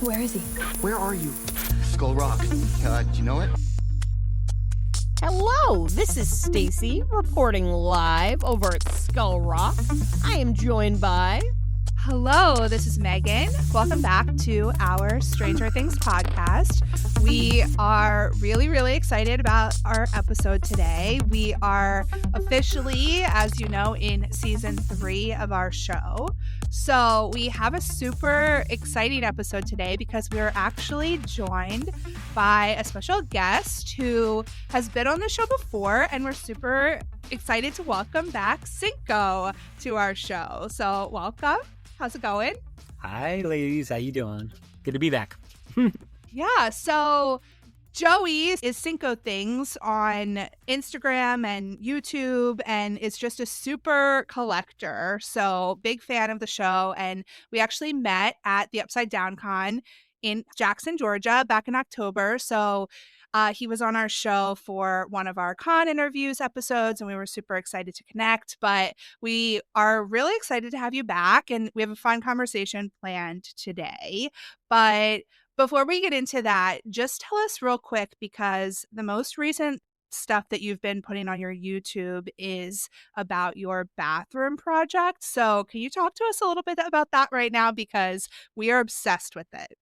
Where is he? Where are you? Skull Rock. Do you know it? Hello, this is Stacy reporting live over at Skull Rock. I am joined by... Hello, this is Megan. Welcome back to our Stranger Things podcast. We are really excited about our episode today. We are officially, as you know, in season 3 of our show. So we have a super exciting episode today because we're actually joined by a special guest who has been on the show before, and we're super excited to welcome back Cinco to our show. So welcome. How's it going? Hi, ladies. How you doing? Good to be back. Yeah, so Joey is Cinco Things on Instagram and YouTube, and is just a super collector. So big fan of the show. And we actually met at the Upside Down Con in Jackson, Georgia, back in October. So he was on our show for one of our con interviews episodes, and we were super excited to connect. But we are really excited to have you back, and we have a fun conversation planned today. But before we get into that, just tell us real quick, because the most recent stuff that you've been putting on your YouTube is about your bathroom project. So can you talk to us a little bit about that right now? Because we are obsessed with it.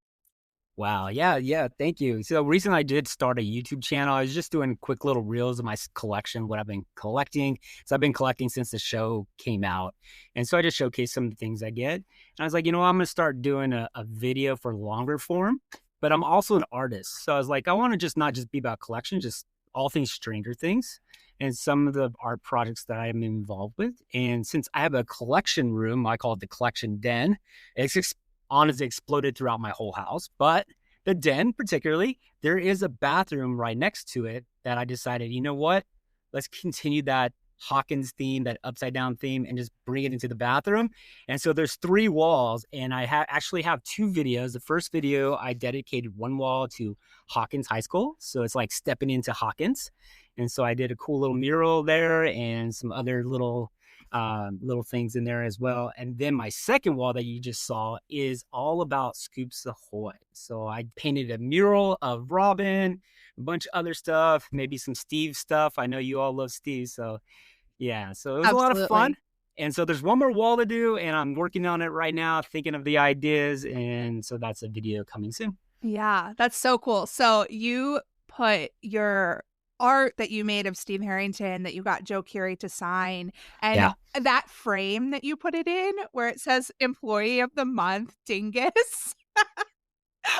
Wow. Yeah. Thank you. So recently I did start a YouTube channel. I was just doing quick little reels of my collection, what I've been collecting. So I've been collecting since the show came out. And so I just showcased some of the things I get. And I was like, I'm going to start doing a video for longer form, but I'm also an artist. So I was like, I want to not just be about collection, just all things Stranger Things and some of the art projects that I'm involved with. And since I have a collection room, I call it the collection den. It's honestly exploded throughout my whole house, but the den particularly, there is a bathroom right next to it that I decided, you know what, let's continue that Hawkins theme, that upside down theme, and just bring it into the bathroom. And so there's 3 walls, and I actually have 2 videos. The first video, I dedicated one wall to Hawkins High School. So it's like stepping into Hawkins. And so I did a cool little mural there and some other little things in there as well. And then my second wall that you just saw is all about Scoops Ahoy. So I painted a mural of Robin, a bunch of other stuff, maybe some Steve stuff. I know you all love Steve. So yeah, so it was Absolutely. a lot of fun. And so there's one more wall to do, and I'm working on it right now, thinking of the ideas. And so that's a video coming soon. Yeah, that's so cool. So you put your art that you made of Steve Harrington that you got Joe Keery to sign, and that frame that you put it in where it says Employee of the Month Dingus.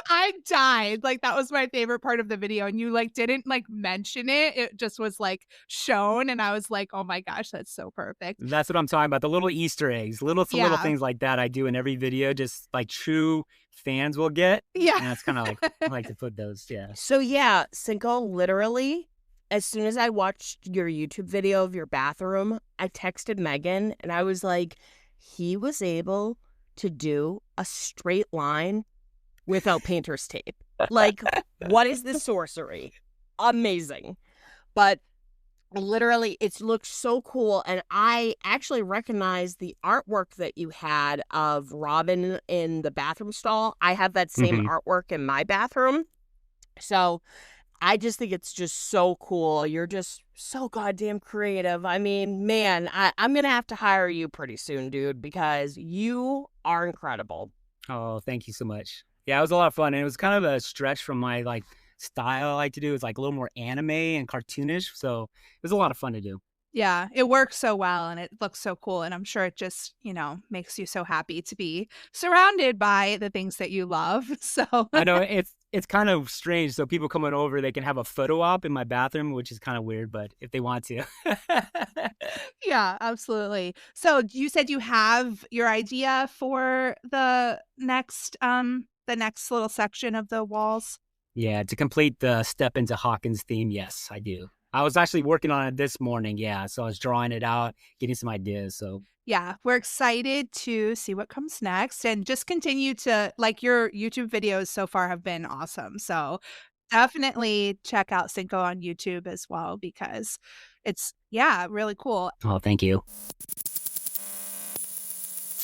I died. Like, that was my favorite part of the video, and you didn't mention it. It just was shown, and I was like, oh my gosh, that's so perfect. That's what I'm talking about. The little Easter eggs, little things like that I do in every video, just like true fans will get. Yeah. And that's kind of I like to put those. Yeah. So yeah, Cinco, literally, as soon as I watched your YouTube video of your bathroom, I texted Megan, and I was like, he was able to do a straight line without painter's tape. What is this sorcery? Amazing. But literally, it looked so cool. And I actually recognized the artwork that you had of Robin in the bathroom stall. I have that same artwork in my bathroom. So I just think it's just so cool. You're just so goddamn creative. I mean, man, I'm going to have to hire you pretty soon, dude, because you are incredible. Oh, thank you so much. Yeah, it was a lot of fun. And it was kind of a stretch from my style I like to do. It's a little more anime and cartoonish. So it was a lot of fun to do. Yeah, it works so well, and it looks so cool, and I'm sure it just, makes you so happy to be surrounded by the things that you love. So I know it's kind of strange. So people coming over, they can have a photo op in my bathroom, which is kind of weird, but if they want to. Yeah, absolutely. So you said you have your idea for the next little section of the walls? Yeah, to complete the Step into Hawkins theme, yes, I do. I was actually working on it this morning, yeah. So I was drawing it out, getting some ideas, so. Yeah, we're excited to see what comes next, and just continue to, your YouTube videos so far have been awesome. So definitely check out Cinco on YouTube as well, because it's, really cool. Oh, thank you.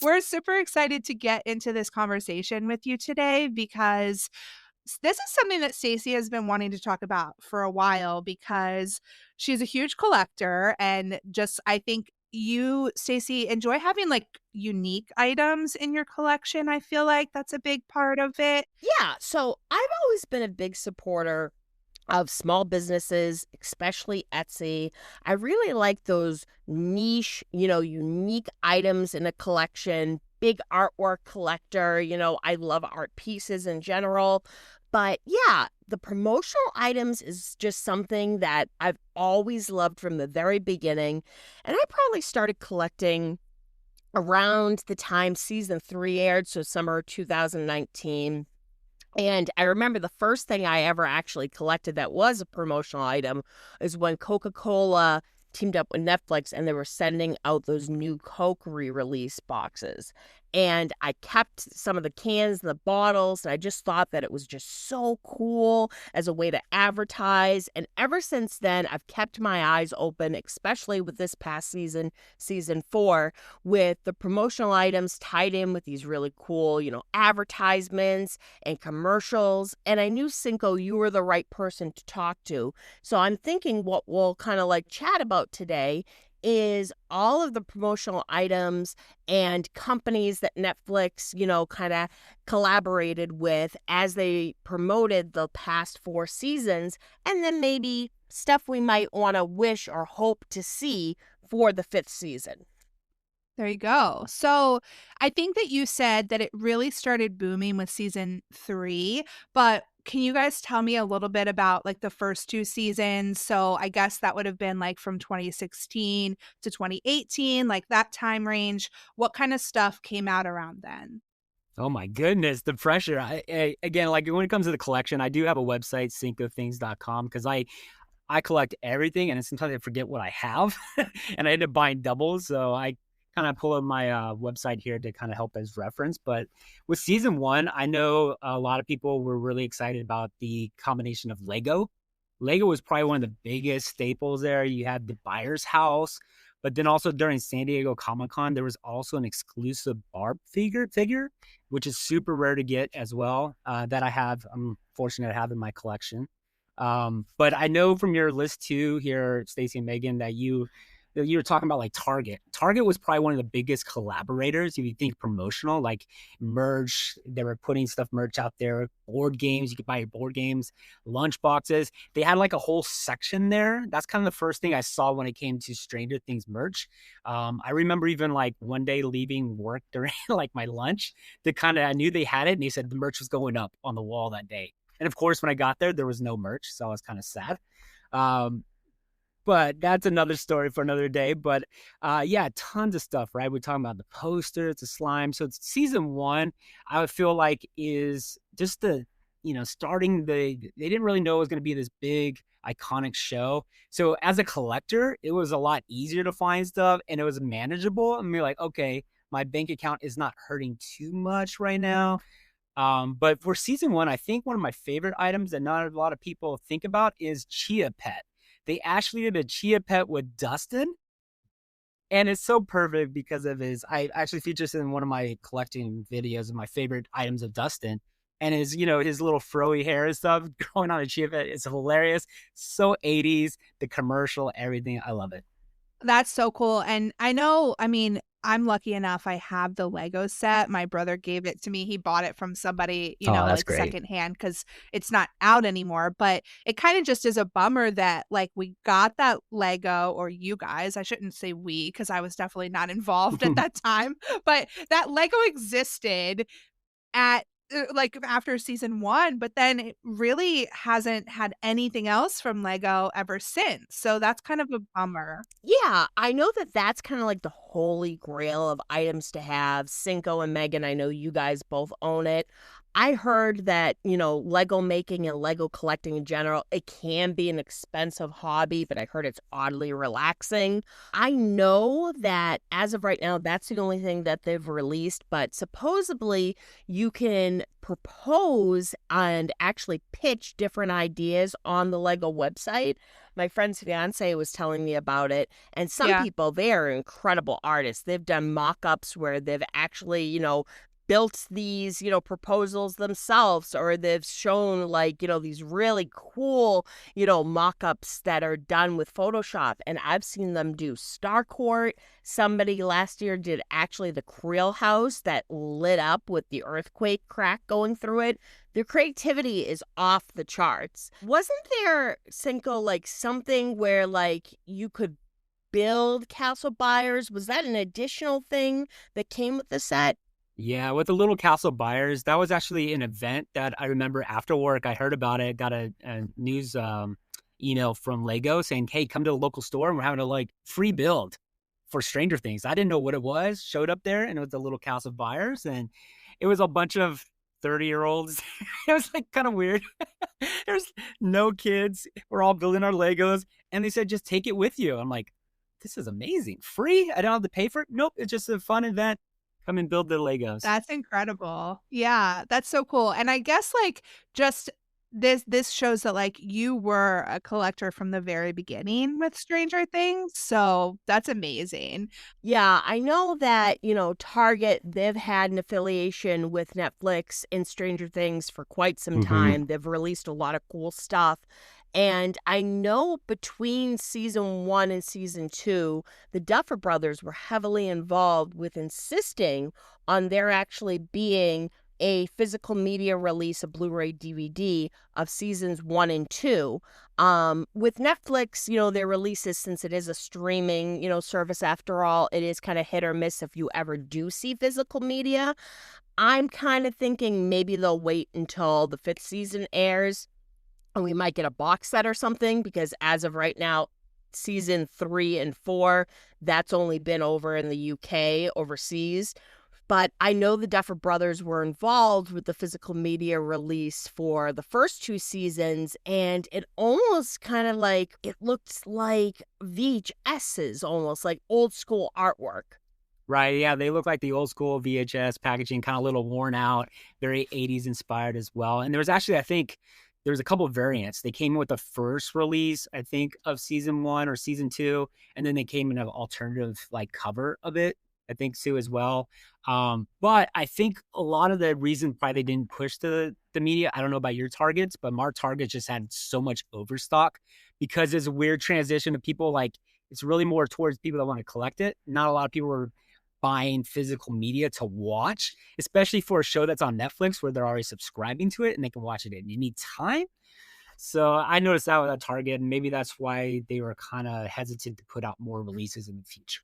We're super excited to get into this conversation with you today because this is something that Stacey has been wanting to talk about for a while because she's a huge collector and just I think you, Stacey, enjoy having like unique items in your collection. I feel like that's a big part of it. Yeah, so I've always been a big supporter of small businesses, especially Etsy. I really like those niche, unique items in a collection, big artwork collector. I love art pieces in general. But yeah, the promotional items is just something that I've always loved from the very beginning. And I probably started collecting around the time season 3 aired, so summer 2019. And I remember the first thing I ever actually collected that was a promotional item is when Coca-Cola teamed up with Netflix and they were sending out those new Coke re-release boxes. And I kept some of the cans and the bottles, and I just thought that it was just so cool as a way to advertise. And ever since then, I've kept my eyes open, especially with this past season, season 4, with the promotional items tied in with these really cool, advertisements and commercials. And I knew, Cinco, you were the right person to talk to. So I'm thinking what we'll kind of like chat about today is all of the promotional items and companies that Netflix, kind of collaborated with as they promoted the past 4 seasons, and then maybe stuff we might want to wish or hope to see for the 5th season. There you go. So I think that you said that it really started booming with season 3, but can you guys tell me a little bit about like the first 2 seasons? So I guess that would have been like from 2016 to 2018, like that time range. What kind of stuff came out around then? Oh my goodness, the pressure. Again, like when it comes to the collection, I do have a website, cincothings.com, because I collect everything and sometimes I forget what I have and I end up buying doubles. So I kind of pull up my website here to kind of help as reference. But with season 1, I know a lot of people were really excited about the combination of Lego. Lego was probably one of the biggest staples there. You had the Buyer's House, but then also during San Diego Comic-Con, there was also an exclusive Barb figure, which is super rare to get as well, that I'm fortunate to have in my collection. But I know from your list too here, Stacey and Megan, that you were talking about like Target. Target was probably one of the biggest collaborators. If you think promotional, like merch, they were putting merch out there, board games, you could buy your board games, lunch boxes. They had like a whole section there. That's kind of the first thing I saw when it came to Stranger Things merch. I remember even like one day leaving work during like my lunch I knew they had it and they said the merch was going up on the wall that day. And of course, when I got there was no merch. So I was kind of sad. But that's another story for another day. But yeah, tons of stuff, right? We're talking about the posters, the slime. So it's season 1, I would feel like is just starting they didn't really know it was going to be this big, iconic show. So as a collector, it was a lot easier to find stuff and it was manageable. And we're like, okay, my bank account is not hurting too much right now. But for season 1, I think one of my favorite items that not a lot of people think about is Chia Pet. They actually did a Chia Pet with Dustin. And it's so perfect because of I actually feature this in one of my collecting videos of my favorite items of Dustin. And his little froey hair and stuff growing on a Chia Pet. It's hilarious. So 80s, the commercial, everything. I love it. That's so cool. And I'm lucky enough. I have the Lego set. My brother gave it to me. He bought it from somebody, That's like great. secondhand because it's not out anymore. But it kind of just is a bummer that like we got that Lego, or you guys, I shouldn't say we because I was definitely not involved at that time. But that Lego existed at like after season 1, but then it really hasn't had anything else from Lego ever since. So that's kind of a bummer. Yeah, I know that that's kind of like the holy grail of items to have. Cinco and Megan, I know you guys both own it. I heard that, Lego making and Lego collecting in general, it can be an expensive hobby, but I heard it's oddly relaxing. I know that as of right now, that's the only thing that they've released, but supposedly you can propose and actually pitch different ideas on the Lego website. My friend's fiance was telling me about it. And some Yeah. people, they are incredible artists. They've done mock-ups where they've actually, built these, proposals themselves, or they've shown like, these really cool, mock-ups that are done with Photoshop. And I've seen them do Starcourt. Somebody last year did actually the Creel house that lit up with the earthquake crack going through it. Their creativity is off the charts. Wasn't there, Cinco, like something where like you could build Castle Buyers? Was that an additional thing that came with the set? Yeah, with the Little Castle Buyers, that was actually an event that I remember after work. I heard about it, got a news email from Lego saying, hey, come to the local store and we're having a like free build for Stranger Things. I didn't know what it was, showed up there, and it was the Little Castle Buyers, and it was a bunch of 30-year-olds. It was like kind of weird. There's no kids. We're all building our Legos, and they said, just take it with you. I'm like, this is amazing. Free? I don't have to pay for it? Nope, it's just a fun event. Come and build the Legos. That's incredible. Yeah, that's so cool. And I guess like just this shows that like you were a collector from the very beginning with Stranger Things. So that's amazing. Yeah, I know that, Target, they've had an affiliation with Netflix and Stranger Things for quite some time. They've released a lot of cool stuff. And I know between season 1 and season 2, the Duffer Brothers were heavily involved with insisting on there actually being a physical media release, a Blu-ray DVD of seasons 1 and 2. With Netflix, their releases, since it is a streaming, service after all, it is kind of hit or miss if you ever do see physical media. I'm kind of thinking maybe they'll wait until the 5th season airs and we might get a box set or something, because as of right now, season 3 and 4, that's only been over in the UK, overseas. But I know the Duffer Brothers were involved with the physical media release for the first 2 seasons, and it almost kind of like, it looks like VHSs, almost like old school artwork. Right, yeah, they look like the old school VHS packaging, kind of a little worn out, very 80s inspired as well. And there was actually, I think, there was a couple of variants. They came with the first release, I think, of season 1 or season 2, and then they came in an alternative like cover of it, I think, too, as well. But I think a lot of the reason why they didn't push the media, I don't know about your Targets, but our Target just had so much overstock because it's a weird transition of people, like, it's really more towards people that want to collect it. Not a lot of people were buying physical media to watch, especially for a show that's on Netflix where they're already subscribing to it and they can watch it at any time. So I noticed that with Target, and maybe that's why they were kind of hesitant to put out more releases in the future.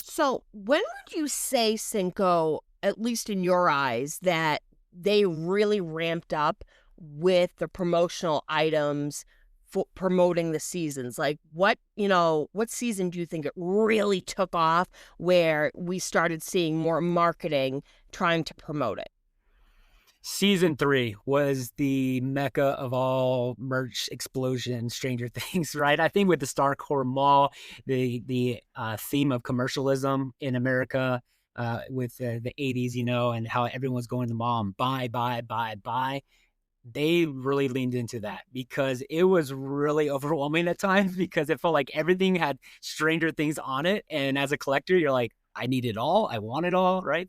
So when would you say, Cinco, at least in your eyes, that they really ramped up with the promotional items for promoting the seasons? Like what season do you think it really took off where we started seeing more marketing trying to promote it? Season 3 was the mecca of all merch explosion, Stranger Things, right? I think with the Starcourt Mall, the theme of commercialism in America with the 80s, and how everyone's going to the mall and buy. They really leaned into that because it was really overwhelming at times because it felt like everything had Stranger Things on it. And as a collector, you're like, I need it all. I want it all, right?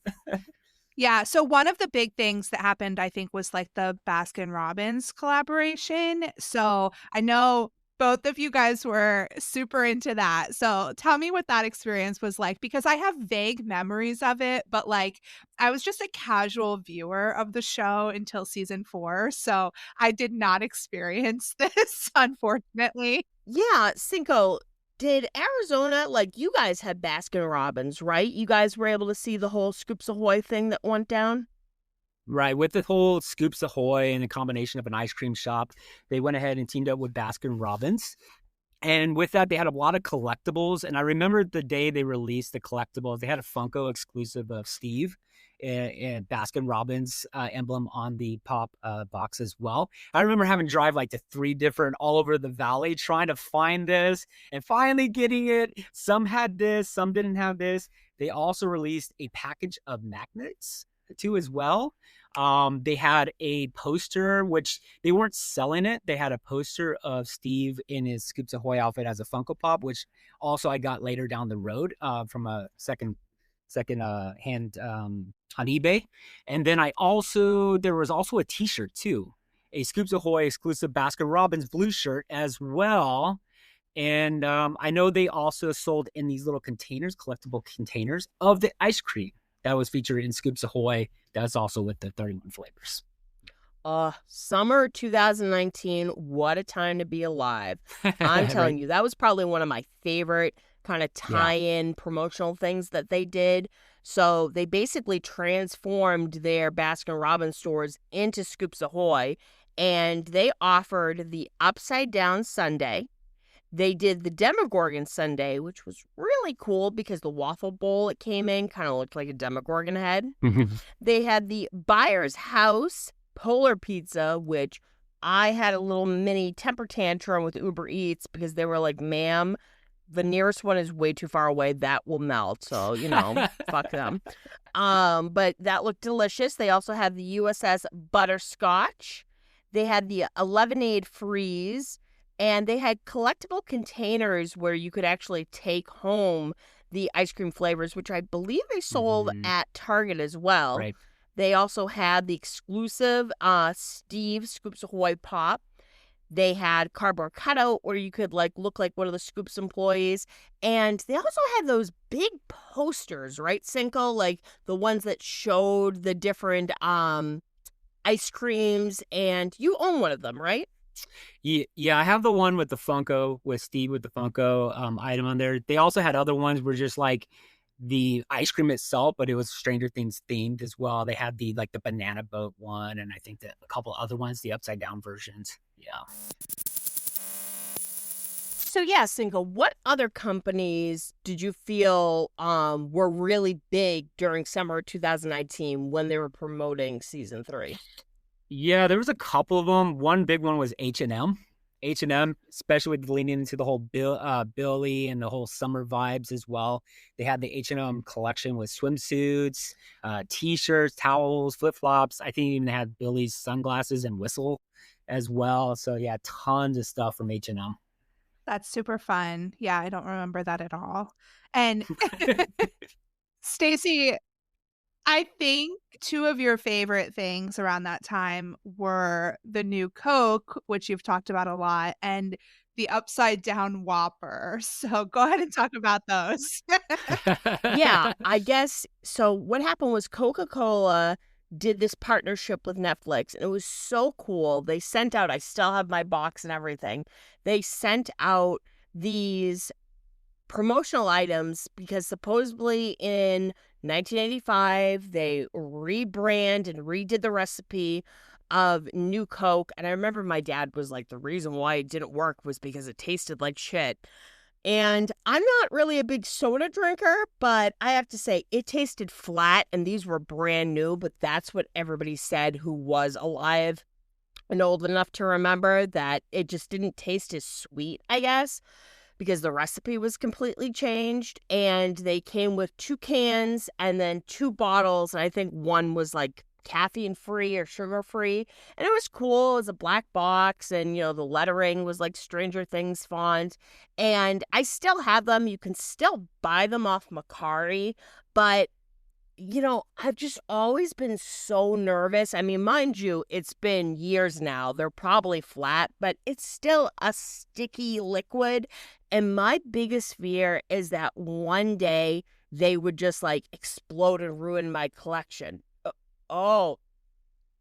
Yeah. So one of the big things that happened, I think, was like the Baskin Robbins collaboration. So I know both of you guys were super into that. So tell me what that experience was like, because I have vague memories of it, but like I was just a casual viewer of the show until season 4. So I did not experience this, unfortunately. Yeah, Cinco, did Arizona, like you guys had Baskin Robbins, right? You guys were able to see the whole Scoops Ahoy thing that went down? Right. With the whole Scoops Ahoy and a combination of an ice cream shop, they went ahead and teamed up with Baskin Robbins. And with that, they had a lot of collectibles. And I remember the day they released the collectibles, they had a Funko exclusive of Steve and Baskin Robbins emblem on the pop box as well. I remember having to drive like to 3 different all over the valley trying to find this and finally getting it. Some had this, some didn't have this. They also released a package of magnets too as well. They had a poster, which they weren't selling it. They had a poster of Steve in his Scoops Ahoy outfit as a Funko Pop, which also I got later down the road from a second hand on eBay. And then there was also a t-shirt too, a Scoops Ahoy exclusive Baskin Robbins blue shirt as well. And I know they also sold in these little containers, collectible containers of the ice cream that was featured in Scoops Ahoy. That's also with the 31 flavors. Summer 2019, what a time to be alive. I'm telling you, that was probably one of my favorite kind of tie-in promotional things that they did. So they basically transformed their Baskin Robbins stores into Scoops Ahoy, and they offered the Upside Down Sundae. They did the Demogorgon Sundae, which was really cool because the waffle bowl it came in kind of looked like a Demogorgon head. They had the Buyer's House Polar Pizza, which I had a little mini temper tantrum with Uber Eats because they were like, ma'am, the nearest one is way too far away. That will melt. So, fuck them. But that looked delicious. They also had the USS Butterscotch. They had the Lemonade Freeze. And they had collectible containers where you could actually take home the ice cream flavors, which I believe they sold at Target as well. Right. They also had the exclusive Steve Scoops Ahoy Pop. They had cardboard cutout where you could look like one of the Scoops employees. And they also had those big posters, right, Cinco? Like the ones that showed the different ice creams. And you own one of them, right? Yeah, I have the one with the Funko, with Steve with the Funko item on there. They also had other ones where just like the ice cream itself, but it was Stranger Things themed as well. They had the banana boat one, and I think that a couple other ones, the upside down versions. Yeah. So yeah, Cinco, what other companies did you feel were really big during summer 2019 when they were promoting season 3? Yeah, there was a couple of them. One big one was H&M. H&M, especially with leaning into the whole Billy and the whole summer vibes as well. They had the H&M collection with swimsuits, T-shirts, towels, flip-flops. I think even they had Billy's sunglasses and whistle as well. So yeah, tons of stuff from H&M. That's super fun. Yeah, I don't remember that at all. And Stacy, I think 2 of your favorite things around that time were the new Coke, which you've talked about a lot, and the upside down Whopper. So go ahead and talk about those. Yeah, I guess. So what happened was Coca-Cola did this partnership with Netflix, and it was so cool. They sent out, I still have my box and everything. They sent out these promotional items because supposedly in 1985 they rebrand and redid the recipe of new Coke. And I remember my dad was like, the reason why it didn't work was because it tasted like shit. And I'm not really a big soda drinker, but I have to say it tasted flat, and these were brand new, but that's what everybody said who was alive and old enough to remember, that it just didn't taste as sweet, I guess, because the recipe was completely changed. And they came with 2 cans and then 2 bottles. And I think one was like caffeine free or sugar free. And it was cool. It was a black box, and, the lettering was like Stranger Things font. And I still have them. You can still buy them off Macari, but I've just always been so nervous. I mean, mind you, it's been years now. They're probably flat, but it's still a sticky liquid. And my biggest fear is that one day they would just explode and ruin my collection. Oh,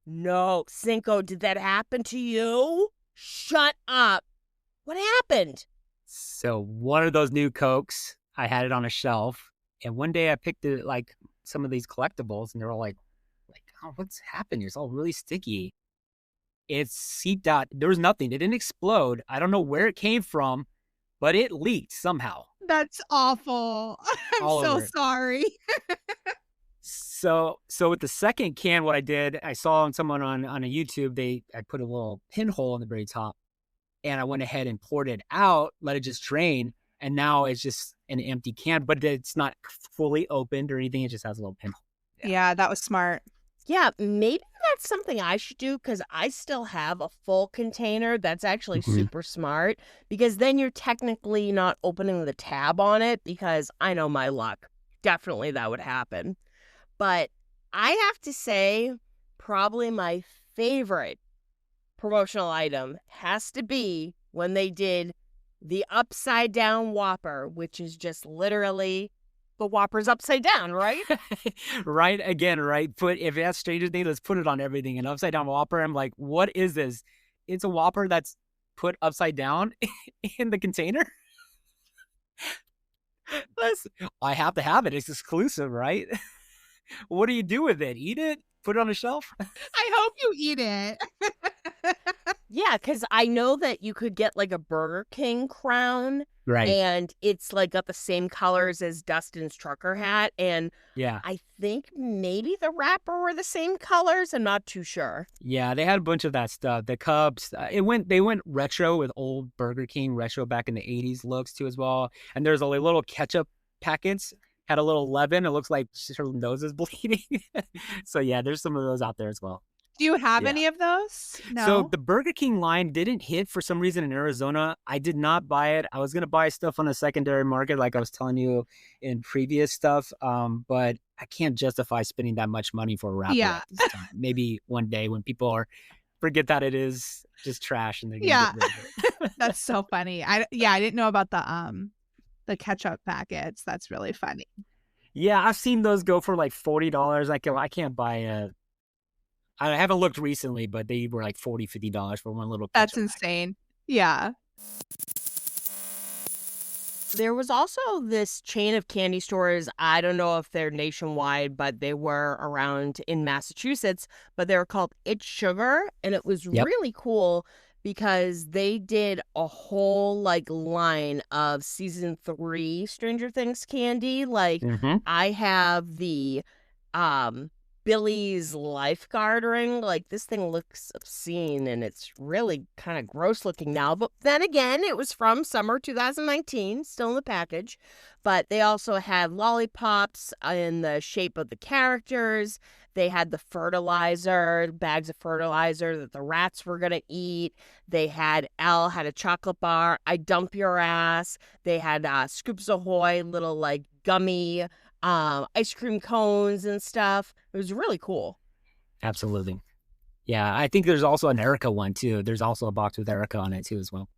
no. Cinco, did that happen to you? Shut up. What happened? So one of those new Cokes, I had it on a shelf, and one day I picked it some of these collectibles, and they're all like, oh, what's happened? It's all really sticky. It's seeped out. There was nothing. It didn't explode. I don't know where it came from, but it leaked somehow. That's awful. I'm All so over it. sorry. So with the second can, what I did, I saw on someone on a YouTube, I put a little pinhole on the very top, and I went ahead and poured it out, let it just drain, and now it's just an empty can, but it's not fully opened or anything. It just has a little pinhole. Yeah, that was smart. Yeah, maybe that's something I should do because I still have a full container. That's actually Mhm. super smart because then you're technically not opening the tab on it because I know my luck. Definitely that would happen. But I have to say, probably my favorite promotional item has to be when they did the upside down Whopper, which is just literally the Whopper's upside down, right? Right again, right? If it has Stranger Things, let's put it on everything. An upside down Whopper. I'm like, what is this? It's a Whopper that's put upside down in the container. That's, I have to have it. It's exclusive, right? What do you do with it? Eat it? Put it on a shelf? I hope you eat it. Yeah, because I know that you could get like a Burger King crown Right. and it's like got the same colors as Dustin's trucker hat. And Yeah. I think maybe the wrapper were the same colors. I'm not too sure. Yeah, they had a bunch of that stuff. The cups, they went retro with old Burger King retro back in the 80s looks too as well. And there's a little ketchup packets had a little leaven. It looks like her nose is bleeding. So yeah, there's some of those out there as well. Do you have Yeah. any of those? No. So the Burger King line didn't hit for some reason in Arizona. I did not buy it. I was going to buy stuff on the secondary market like I was telling you in previous stuff, but I can't justify spending that much money for a wrapper Yeah. at this time. Maybe one day when people forget that it is just trash and they're going to Yeah. get rid of it. That's so funny. I didn't know about the ketchup packets. That's really funny. Yeah, I've seen those go for like $40. I can't buy I haven't looked recently, but they were like $40, $50 for one little That's ketchup packet. insane. Yeah. There was also this chain of candy stores. I don't know if they're nationwide, but they were around in Massachusetts, but they were called It's Sugar. And it was Yep. really cool because they did a whole like line of season 3 Stranger Things candy. Like Mhm. I have the Billy's lifeguard ring. Like this thing looks obscene and it's really kind of gross looking now. But then again, it was from summer 2019, still in the package. But they also had lollipops in the shape of the characters. They had the fertilizer, bags of fertilizer that the rats were going to eat. They had a chocolate bar, I Dump Your Ass. They had Scoops Ahoy, little like gummy ice cream cones and stuff. It was really cool. Absolutely. Yeah, I think there's also an Erica one too. There's also a box with Erica on it too as well.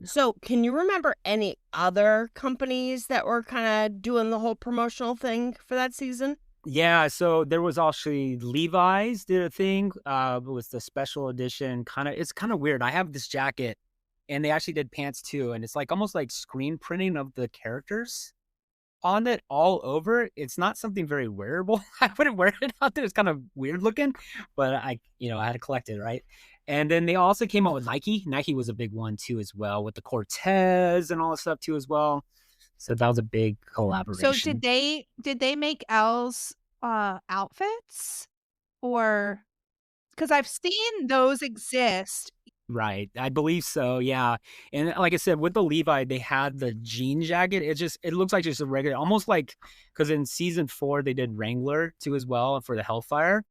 So, can you remember any other companies that were kind of doing the whole promotional thing for that season? Yeah, so there was actually Levi's did a thing. It was the special edition. It's kind of weird. I have this jacket, and they actually did pants too, and it's like almost like screen printing of the characters on it all over. It's not something very wearable. I wouldn't wear it out there. It's kind of weird looking, but I had to collect it, right? And then they also came out with Nike. Nike was a big one too as well, with the Cortez and all that stuff too as well. So that was a big collaboration. So did they make Elle's outfits, or because I've seen those exist? Right. I believe so. Yeah. And like I said, with the Levi, they had the jean jacket. It looks like just a regular, almost like, because in season 4, they did Wrangler too as well for the Hellfire.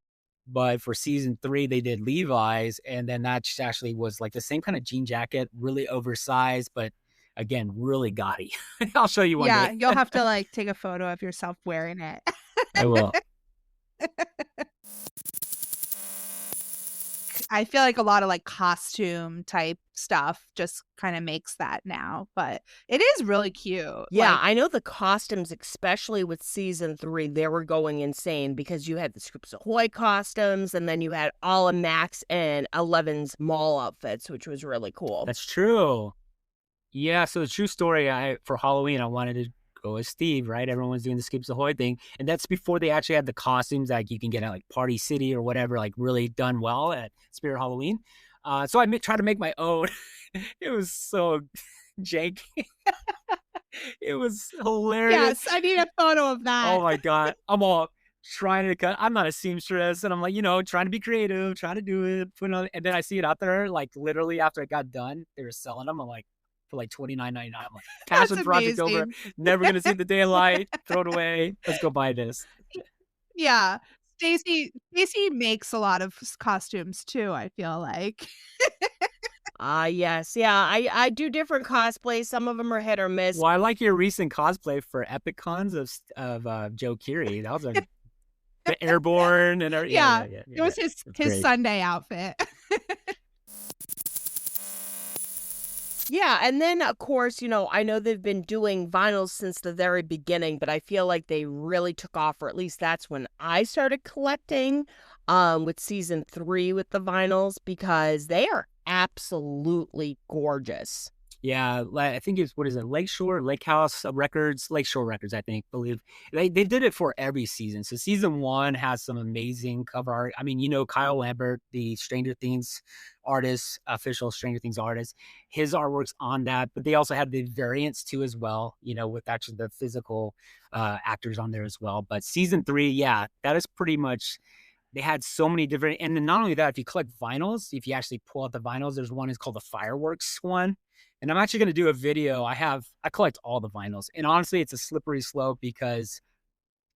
But for season 3, they did Levi's. And then that actually was like the same kind of jean jacket, really oversized, but again, really gaudy. I'll show you one Yeah, day. you'll have to like take a photo of yourself wearing it. I will. I feel like a lot of like costume type stuff just kind of makes that now, but it is really cute. Yeah, Like, I know the costumes, especially with season 3, they were going insane because you had the Scoops Ahoy costumes and then you had all of Max and Eleven's mall outfits, which was really cool. That's true. Yeah, so the true story, for Halloween, I wanted to go as Steve, right? Everyone was doing the Scoops Ahoy thing. And that's before they actually had the costumes like you can get at like Party City or whatever, like really done well at Spirit Halloween. So I tried to make my own. It was so janky. It was hilarious. yes, I need a photo of that. Oh my God. I'm all trying to cut. I'm not a seamstress. And I'm like, trying to be creative, trying to do it, put it on. And then I see it out there, like literally after it got done, they were selling them. I'm like, for like $29.99. I'm like, passion That's project over. amazing. Never gonna see the daylight. Throw it away. Let's go buy this. Yeah. Stacey makes a lot of costumes too, I feel like. Yes. Yeah, I do different cosplays. Some of them are hit or miss. Well, I like your recent cosplay for Epic Cons of Joe Keery. That was the airborne and everything. Yeah, Yeah. it was his great. Sunday outfit. Yeah, and then of course, I know they've been doing vinyls since the very beginning, but I feel like they really took off, or at least that's when I started collecting with season 3 with the vinyls, because they are absolutely gorgeous. Yeah, I think it's, what is it, Lake House Records, Lakeshore Records, I think, believe. They did it for every season. So season 1 has some amazing cover art. I mean, Kyle Lambert, the Stranger Things artist, official Stranger Things artist, his artwork's on that. But they also had the variants too as well, with actually the physical actors on there as well. But season 3, yeah, that is pretty much... They had so many different... And then not only that, if you collect vinyls, if you actually pull out the vinyls, there's one is called the Fireworks one. And I'm actually going to do a video. I collect all the vinyls. And honestly, it's a slippery slope because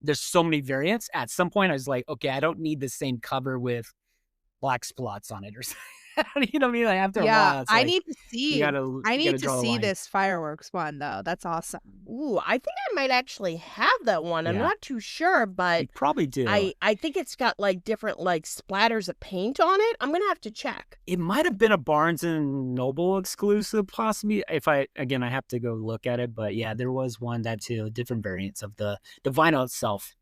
there's so many variants. At some point, I was like, okay, I don't need the same cover with black spots on it or something. You know what I mean? Like after a while, it's I like, need to see. I need to see this Fireworks one though. That's awesome. Ooh, I think I might actually have that one. I'm Yeah. not too sure, but You probably do. I think it's got like different like splatters of paint on it. I'm gonna have to check. It might have been a Barnes and Noble exclusive, possibly. I have to go look at it, but yeah, there was one that too, different variants of the vinyl itself.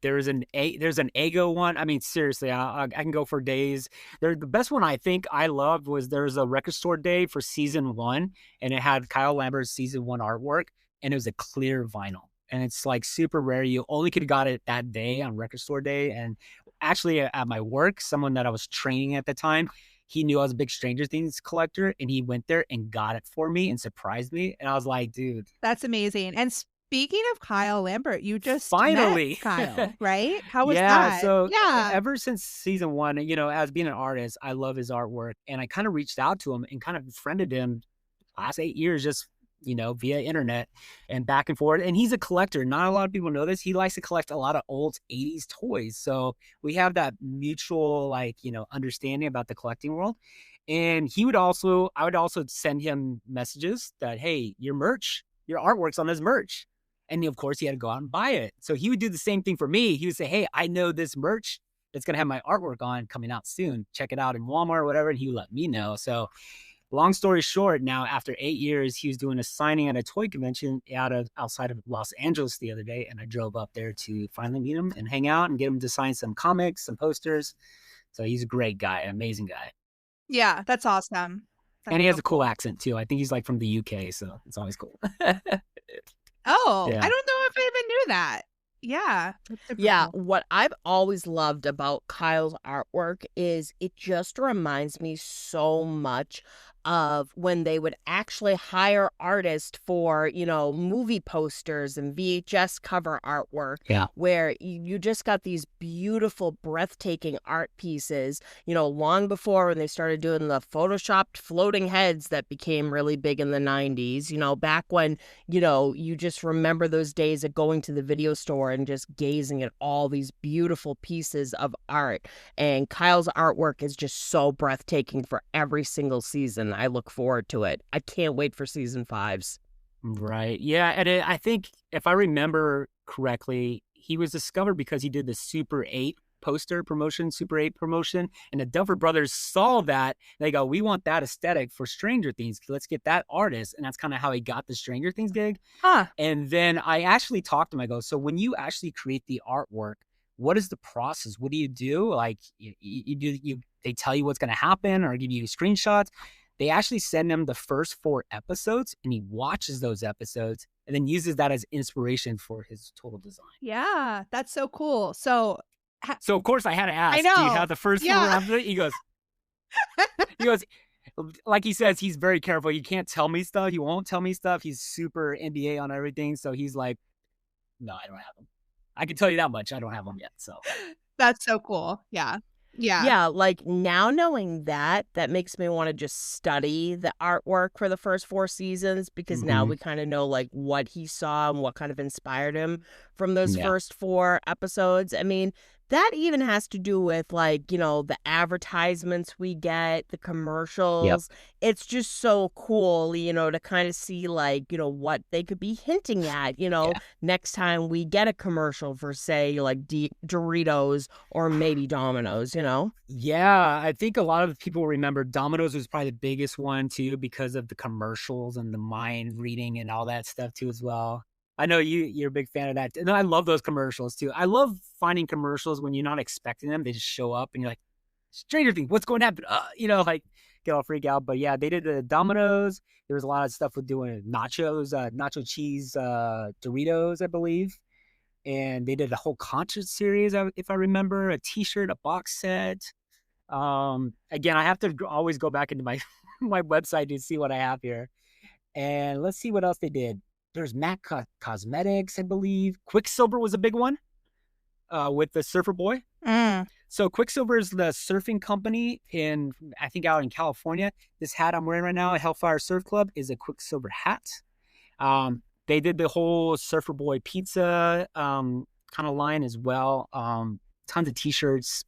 There's an Eggo one. I mean, seriously, I can go for days. The best one I think I loved was there's a record store day for season 1, and it had Kyle Lambert's season 1 artwork, and it was a clear vinyl, and it's like super rare. You only could have got it that day on record store day. And actually, at my work, someone that I was training at the time, he knew I was a big Stranger Things collector, and he went there and got it for me and surprised me. And I was like, dude, That's amazing. And speaking of Kyle Lambert, you just finally met Kyle, right? How was yeah, that? so yeah. ever since season 1, as being an artist, I love his artwork, and I kind of reached out to him and kind of befriended him last 8 years, just via internet and back and forth. And he's a collector. Not a lot of people know this. He likes to collect a lot of old 80s toys. So we have that mutual understanding about the collecting world. And I would also send him messages that, hey, your artwork's on this merch. And of course, he had to go out and buy it. So he would do the same thing for me. He would say, hey, I know this merch that's going to have my artwork on coming out soon. Check it out in Walmart or whatever. And he would let me know. So long story short, now after 8 years, he was doing a signing at a toy convention outside of Los Angeles the other day. And I drove up there to finally meet him and hang out and get him to sign some comics, some posters. So he's a great guy, an amazing guy. Yeah, that's awesome. And he has a cool accent too. I think he's like from the UK. So it's always cool. Oh, Yeah. I don't know if I even knew that. Yeah. That's super Yeah, cool. what I've always loved about Kyle's artwork is it just reminds me so much of when they would actually hire artists for, movie posters and VHS cover artwork. Yeah. Where you just got these beautiful, breathtaking art pieces, long before when they started doing the photoshopped floating heads that became really big in the 90s, back when, you just remember those days of going to the video store and just gazing at all these beautiful pieces of art. And Kyle's artwork is just so breathtaking for every single season. I look forward to it. I can't wait for season 5s. Right. Yeah. And I think if I remember correctly, he was discovered because he did the Super 8 poster promotion, Super 8 promotion. And the Duffer Brothers saw that. They go, we want that aesthetic for Stranger Things. Let's get that artist. And that's kind of how he got the Stranger Things gig. Huh. And then I actually talked to him. I go, so when you actually create the artwork, what is the process? What do you do? Like they tell you what's going to happen or give you screenshots. They actually send him the first 4 episodes, and he watches those episodes and then uses that as inspiration for his total design. Yeah, that's so cool. So of course I had to ask, I do you know. have the first 4 Yeah. episodes? He goes, like he says, he's very careful. You can't tell me stuff. He won't tell me stuff. He's super NBA on everything. So he's like, no, I don't have them. I can tell you that much. I don't have them yet. So that's so cool. Yeah. Yeah. Yeah, like now knowing that makes me want to just study the artwork for the first 4 seasons, because now Mhm. we kind of know like what he saw and what kind of inspired him from those Yeah. first 4 episodes. I mean, that even has to do with like, the advertisements we get, the commercials. It's just so cool, to kind of see like, what they could be hinting at, next time we get a commercial for say like Doritos or maybe Domino's, Yeah, I think a lot of people remember Domino's was probably the biggest one too because of the commercials and the mind reading and all that stuff too as well. I know you're a big fan of that. And I love those commercials too. I love finding commercials when you're not expecting them. They just show up and you're like, Stranger Things, what's going to happen? Like get all freak out. But yeah, they did the Domino's. There was a lot of stuff with doing nachos, nacho cheese Doritos, I believe. And they did a whole concert series, if I remember, a T-shirt, a box set. Again, I have to always go back into my my website to see what I have here. And let's see what else they did. There's MAC Cosmetics, I believe. Quicksilver was a big one with the Surfer Boy. So Quicksilver is the surfing company I think out in California. This hat I'm wearing right now, Hellfire Surf Club, is a Quicksilver hat. They did the whole Surfer Boy pizza kind of line as well. Tons of T-shirts,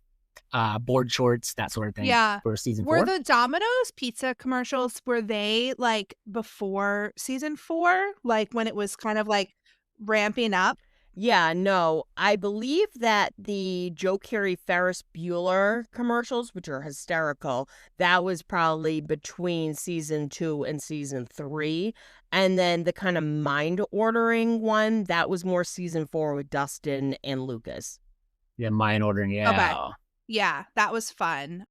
board shorts, that sort of thing. Yeah. For season 4. Were the Domino's pizza commercials, were they like before season 4? Like when it was kind of like ramping up? Yeah, no, I believe that the Joe Carey Ferris Bueller commercials, which are hysterical, that was probably between season 2 and season 3. And then the kind of mind ordering one, that was more season 4 with Dustin and Lucas. Yeah, mind ordering, yeah. Okay. Yeah, that was fun.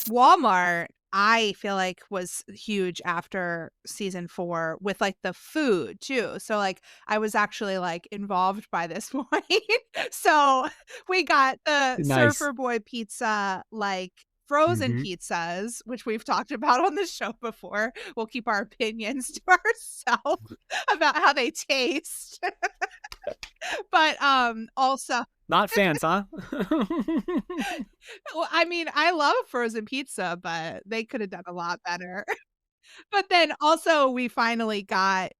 Walmart, I feel like was huge after season 4 with like the food too. So like I was actually like involved by this point. So we got the Nice. Surfer Boy pizza, like frozen pizzas, which we've talked about on the show before. We'll keep our opinions to ourselves about how they taste. But also Not fans, huh? well, I mean, I love frozen pizza, but they could have done a lot better. But then also we finally got,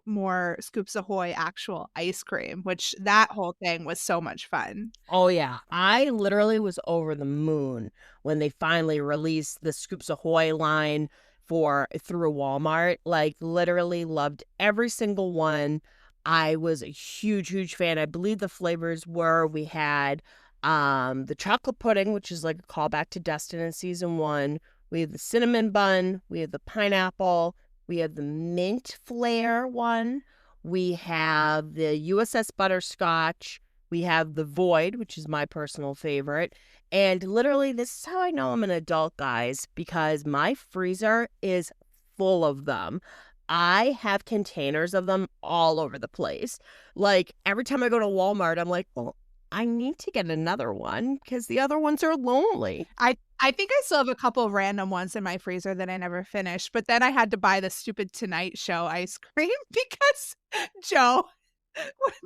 more Scoops Ahoy actual ice cream, which that whole thing was so much fun. Oh, yeah. I literally was over the moon when they finally released the Scoops Ahoy line through Walmart. Like, literally loved every single one. I was a huge, huge fan. I believe the flavors we had the chocolate pudding, which is like a callback to Destin in season 1. We have the cinnamon bun. We have the pineapple. We have the mint flair one. We have the USS butterscotch. We have the void, which is my personal favorite. And literally, this is how I know I'm an adult, guys, because my freezer is full of them. I have containers of them all over the place. Like, every time I go to Walmart, I'm like, well, I need to get another one because the other ones are lonely. I think I still have a couple of random ones in my freezer that I never finished, but then I had to buy the stupid Tonight Show ice cream because Joe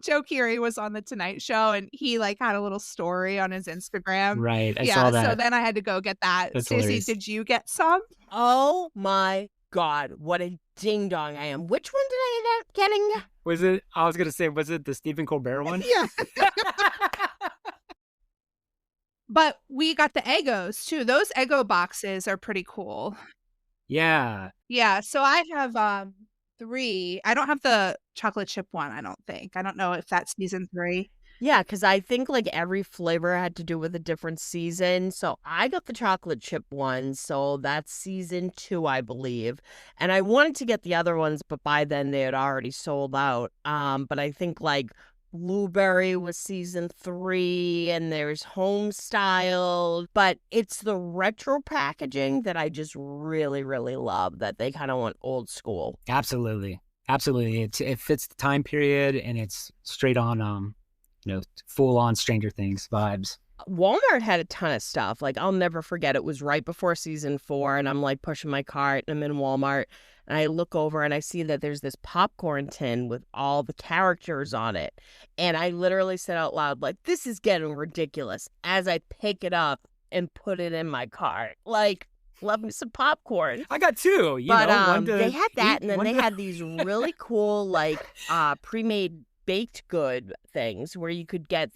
Keery was on the Tonight Show and he like had a little story on his Instagram. Right, I saw that. So then I had to go get that. That's Stacey, hilarious. did you get some? Oh my God, what a ding dong I am. Which one did I end up getting? Was it the Stephen Colbert one? Yeah. But we got the Eggos too. Those Eggo boxes are pretty cool. Yeah. Yeah, so I have 3. I don't have the chocolate chip one, I don't think. I don't know if that's season 3. Yeah, because I think like every flavor had to do with a different season. So I got the chocolate chip one. So that's season 2, I believe. And I wanted to get the other ones, but by then they had already sold out. But I think like blueberry was season 3 and there's home style. But it's the retro packaging that I just really, really love, that they kind of went old school. Absolutely. It fits the time period and it's straight on full on Stranger Things vibes. Walmart had a ton of stuff. Like, I'll never forget, it was right before season 4, and I'm like pushing my cart, and I'm in Walmart, and I look over and I see that there's this popcorn tin with all the characters on it. And I literally said out loud, like, this is getting ridiculous, as I pick it up and put it in my cart. Like, love me some popcorn. I got 2. But they had that, and then they had these really cool, like, pre-made baked good things where you could get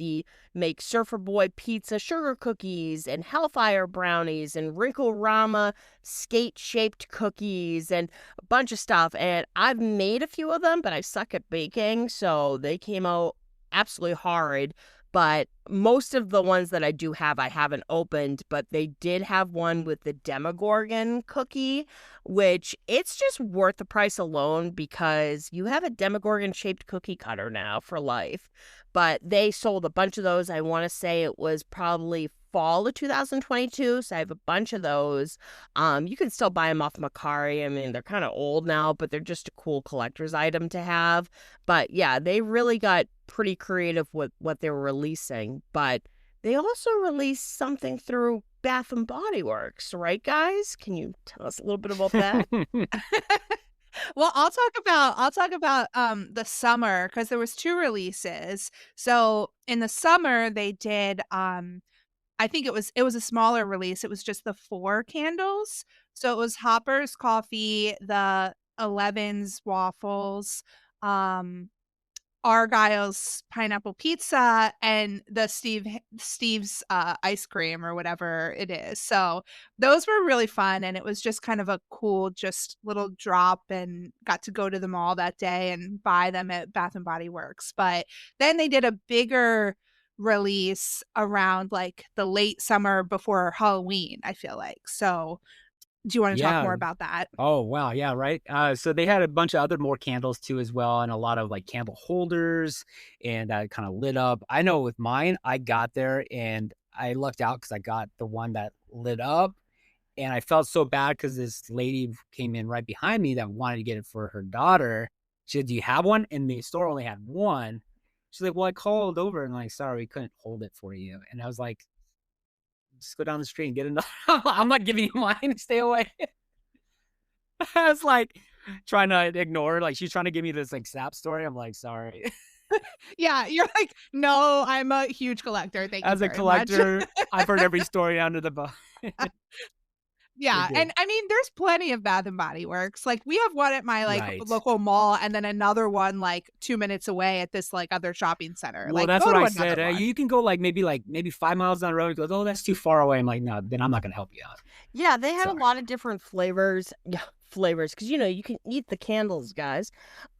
make Surfer Boy pizza sugar cookies and Hellfire brownies and Wrinkle Rama skate shaped cookies and a bunch of stuff. And I've made a few of them, but I suck at baking, so they came out absolutely horrid. But most of the ones that I do have, I haven't opened, but they did have one with the Demogorgon cookie, which it's just worth the price alone because you have a Demogorgon shaped cookie cutter now for life. But they sold a bunch of those. I want to say it was probably fall of 2022. So I have a bunch of those. You can still buy them off Macari. I mean, they're kind of old now, but they're just a cool collector's item to have. But yeah, they really got pretty creative with what they were releasing. But they also released something through Bath and Body Works, right, guys? Can you tell us a little bit about that? Well, I'll talk about the summer because there was 2 releases. So in the summer they did I think it was a smaller release. It was just the 4 candles. So it was Hopper's coffee, the 11's waffles, Argyle's pineapple pizza, and the Steve's ice cream or whatever it is. So those were really fun, and it was just kind of a cool just little drop, and got to go to the mall that day and buy them at Bath and Body Works. But then they did a bigger release around like the late summer before Halloween, I feel like. So do you want to talk more about that? Oh, wow. Yeah, right. So they had a bunch of other more candles too as well, and a lot of like candle holders and kind of lit up. I know with mine, I got there and I lucked out because I got the one that lit up, and I felt so bad because this lady came in right behind me that wanted to get it for her daughter. She said, "Do you have one?" And the store only had one. She's like, "Well, I called over and like, sorry, we couldn't hold it for you." And I was like, "Just go down the street and get another." I'm not giving you mine. Stay away. I was like trying to ignore her. Like she's trying to give me this like sap story. I'm like, sorry. Yeah, you're like, no, I'm a huge collector. Thank you. As a collector, I've heard every story under the bus. Yeah, and I mean, there's plenty of Bath and Body Works. Like we have one at my local mall, and then another one like 2 minutes away at this like other shopping center. Well, like, that's what I said. You can go like maybe 5 miles down the road. He goes, "Oh, that's too far away." I'm like, "No, then I'm not going to help you out." Yeah, they had a lot of different flavors. Yeah, flavors, because you can eat the candles, guys.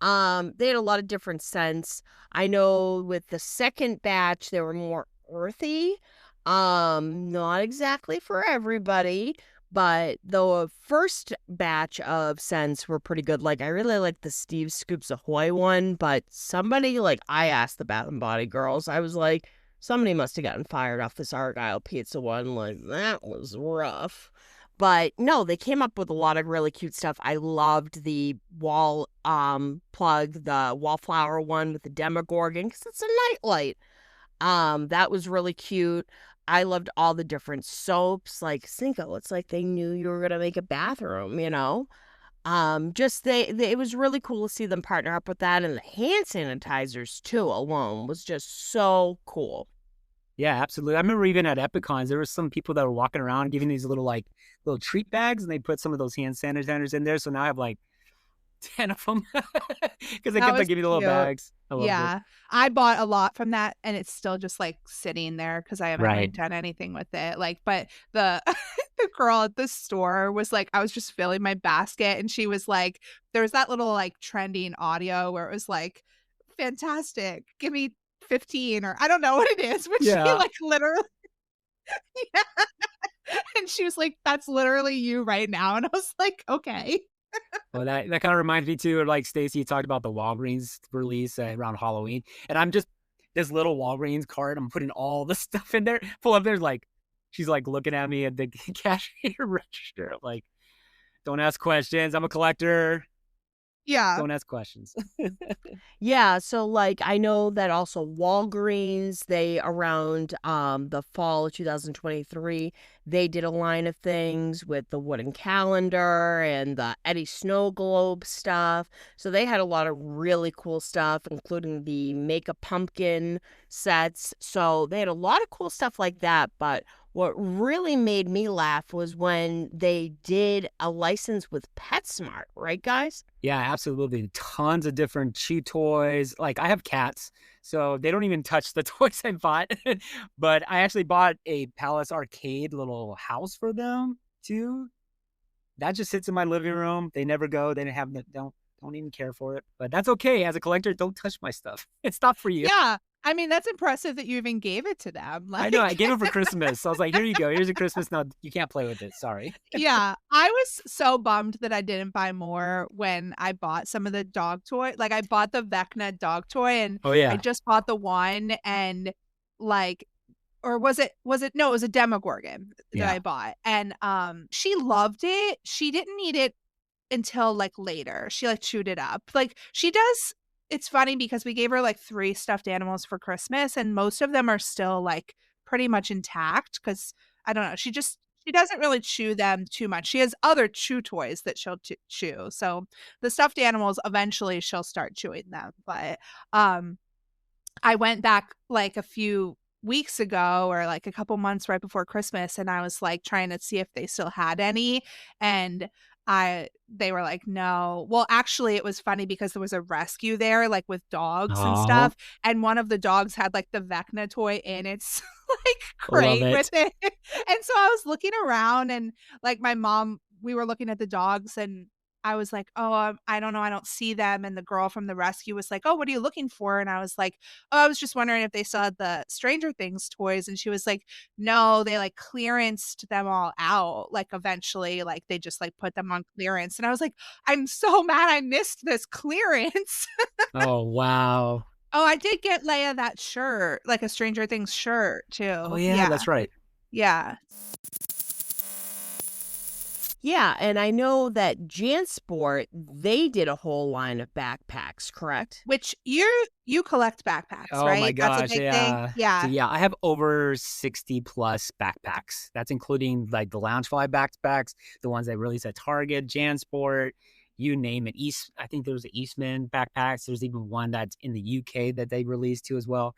They had a lot of different scents. I know with the second batch, they were more earthy. Not exactly for everybody. But the first batch of scents were pretty good. Like, I really like the Steve Scoops Ahoy one, but I asked the Bath and Body girls, I was like, somebody must have gotten fired off this Argyle pizza one. Like, that was rough. But no, they came up with a lot of really cute stuff. I loved the wall plug, the wallflower one with the Demogorgon, because it's a nightlight. That was really cute. I loved all the different soaps, like Cinco. It's like they knew you were gonna make a bathroom, you know. It was really cool to see them partner up with that, and the hand sanitizers too alone was just so cool. Yeah, absolutely. I remember even at Epicons, there were some people that were walking around giving these little treat bags, and they put some of those hand sanitizers in there. So now I have like 10 of them because they kept giving me the little bags. Yeah, I bought a lot from that, and it's still just like sitting there because I haven't like, done anything with it. Like, but the the girl at the store was like, I was just filling my basket, and she was like, there was that little like trending audio where it was like, fantastic, give me 15, or I don't know what it is, but she like literally, yeah. And she was like, that's literally you right now, and I was like, okay. Well, that kind of reminds me too of like Stacy talked about the Walgreens release around Halloween, and I'm just this little Walgreens cart. I'm putting all the stuff in there, full of there's like she's like looking at me at the cashier register. I'm like, don't ask questions. I'm a collector. Yeah. Don't ask questions. Yeah, so like I know that also Walgreens, they around the fall of 2023, they did a line of things with the wooden calendar and the Eddie Snow Globe stuff. So they had a lot of really cool stuff, including the Make a Pumpkin sets. So they had a lot of cool stuff like that, but What really made me laugh was when they did a license with PetSmart, right, guys? Yeah, absolutely. Tons of different chew toys. Like I have cats, so they don't even touch the toys I bought. But I actually bought a Palace Arcade little house for them too. That just sits in my living room. They never go. They don't even care for it. But that's okay. As a collector, don't touch my stuff. It's not for you. Yeah. I mean, that's impressive that you even gave it to them. I know. I gave it for Christmas. So I was like, here you go. Here's a Christmas. No, you can't play with it. Sorry. Yeah, I was so bummed that I didn't buy more when I bought some of the dog toy. Like I bought the Vecna dog toy and Oh I yeah. just bought the one and like or was it no, it was a Demogorgon that Yeah. I bought. And she loved it. She didn't eat it until like later. She like chewed it up. Like she does. It's funny because we gave her like 3 stuffed animals for Christmas and most of them are still like pretty much intact because I don't know. She doesn't really chew them too much. She has other chew toys that she'll chew. So the stuffed animals eventually she'll start chewing them. But I went back like a few weeks ago or like a couple months right before Christmas and I was like trying to see if they still had any and they were like no. Well, actually it was funny because there was a rescue there like with dogs and Oh, stuff and one of the dogs had like the Vecna toy in its like love crate it. with it. And so I was looking around and like my mom we were looking at the dogs and I was like, oh, I don't know. I don't see them. And the girl from the rescue was like, oh, what are you looking for? And I was like, oh, I was just wondering if they still had the Stranger Things toys. And she was like, no, they like clearanced them all out. Like eventually, like they just like put them on clearance. And I was like, I'm so mad I missed this clearance. Oh wow. Oh, I did get Leia that shirt, like a Stranger Things shirt too. Oh yeah, that's right. Yeah. Yeah, and I know that JanSport, they did a whole line of backpacks, correct? Which you collect backpacks, Oh right? my That's gosh, a big yeah. thing. Yeah. So yeah, I have over 60 plus backpacks. That's including like the Loungefly backpacks, the ones they release at Target, JanSport, you name it. I think there's the Eastman backpacks. There's even one that's in the UK that they released too as well.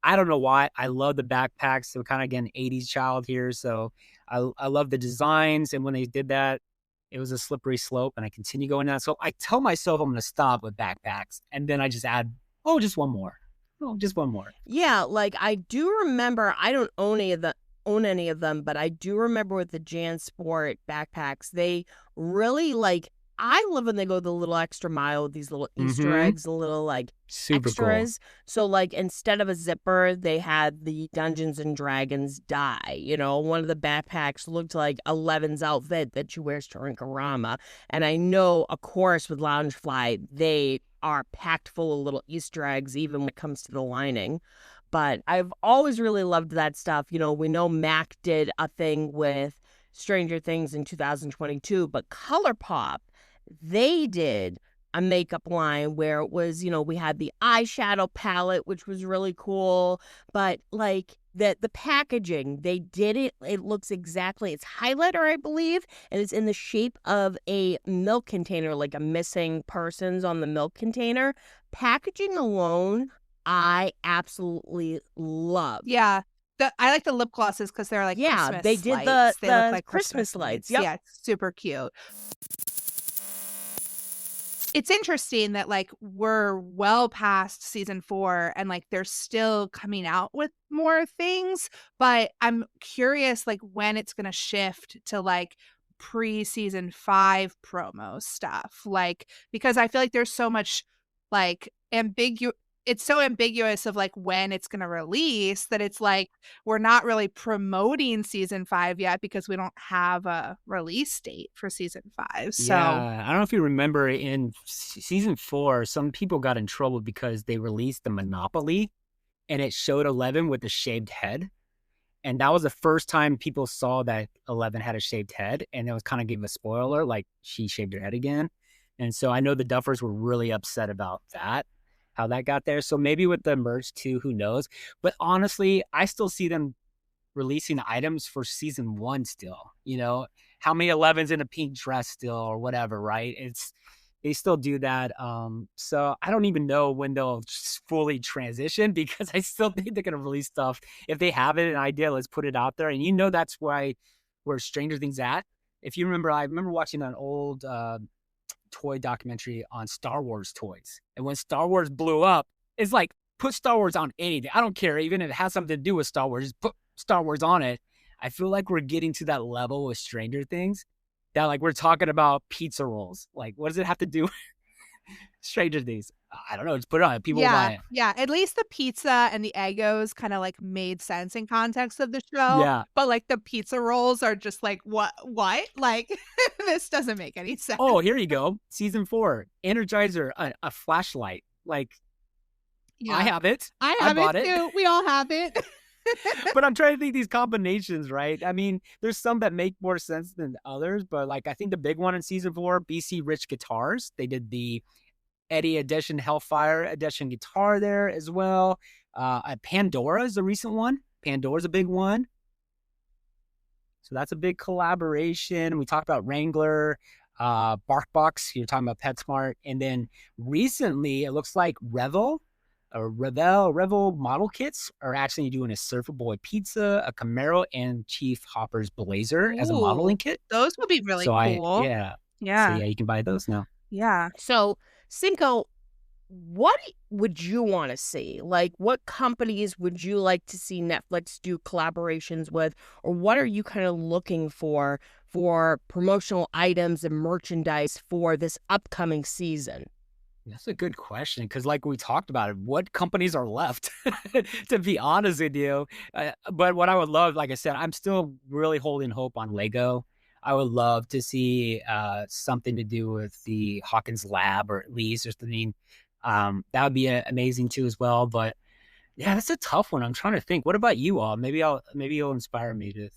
I don't know why. I love the backpacks. So kind of again 80s child here. So I love the designs. And when they did that, it was a slippery slope and I continue going down. So I tell myself I'm going to stop with backpacks. And then I just add, just one more. Oh, just one more. Yeah, like I do remember, I don't own any of them, but I do remember with the JanSport backpacks, they really like, I love when they go the little extra mile with these little Easter eggs, the little like Super extras. So like instead of a zipper, they had the Dungeons and Dragons die. You know, one of the backpacks looked like Eleven's outfit that she wears to Rinkarama. And I know, of course, with Loungefly, they are packed full of little Easter eggs, even when it comes to the lining. But I've always really loved that stuff. You know, we know Mac did a thing with Stranger Things in 2022, but ColourPop, they did a makeup line where it was, you know, we had the eyeshadow palette, which was really cool, but like the packaging, they did it. It looks exactly, it's highlighter, I believe, and it's in the shape of a milk container, like a missing persons on the milk container. Packaging alone, I absolutely love. Yeah. I like the lip glosses because they're like Christmas they did lights. the They look like Christmas lights. Yeah, Yep. it's super cute. It's interesting that like we're well past season 4 and like they're still coming out with more things, but I'm curious like when it's going to shift to like pre-season 5 promo stuff. Like because I feel like there's so much like it's so ambiguous of like when it's going to release that it's like we're not really promoting season 5 yet because we don't have a release date for season 5. So yeah, I don't know if you remember in season 4, some people got in trouble because they released the Monopoly and it showed 11 with a shaved head. And that was the first time people saw that 11 had a shaved head. And it was kind of gave a spoiler, like she shaved her head again. And so I know the Duffers were really upset about that, how that got there. So maybe with the merch too, who knows? But honestly, I still see them releasing items for season 1 still. You know, how many 11s in a pink dress still or whatever, right? They still do that. So I don't even know when they'll just fully transition because I still think they're gonna release stuff. If they have it, an idea, let's put it out there. And that's where Stranger Things at. If you remember, I remember watching an old toy documentary on Star Wars toys. And when Star Wars blew up, it's like, put Star Wars on anything. I don't care, even if it has something to do with Star Wars, just put Star Wars on it. I feel like we're getting to that level with Stranger Things that like we're talking about pizza rolls. Like, what does it have to do with Stranger Things? I don't know. Just put it on. People will buy it. Yeah. At least the pizza and the Eggos kind of like made sense in context of the show. Yeah. But like the pizza rolls are just like, what? Like, this doesn't make any sense. Oh, here you go. Season 4, Energizer, a flashlight. Like, Yeah. I have it. I have bought it too. We all have it. But I'm trying to think these combinations, right? I mean, there's some that make more sense than others, but like I think the big one in season 4, BC Rich Guitars, they did the Eddie edition, Hellfire edition guitar there as well. Pandora is a recent one. Pandora's a big one. So that's a big collaboration. We talked about Wrangler, BarkBox. You're talking about PetSmart. And then recently, it looks like Revel model kits are actually doing a Surfer Boy pizza, a Camaro, and Chief Hopper's Blazer as a modeling kit. Those would be really cool. Yeah. Yeah. So you can buy those now. Yeah. So, Cinco, what would you want to see? Like, what companies would you like to see Netflix do collaborations with? Or what are you kind of looking for promotional items and merchandise for this upcoming season? That's a good question because like we talked about it, what companies are left, to be honest with you. But what I would love, like I said, I'm still really holding hope on Lego. I would love to see something to do with the Hawkins Lab or at least or something. That would be amazing too as well. But yeah, that's a tough one. I'm trying to think. What about you all? Maybe you'll inspire me to.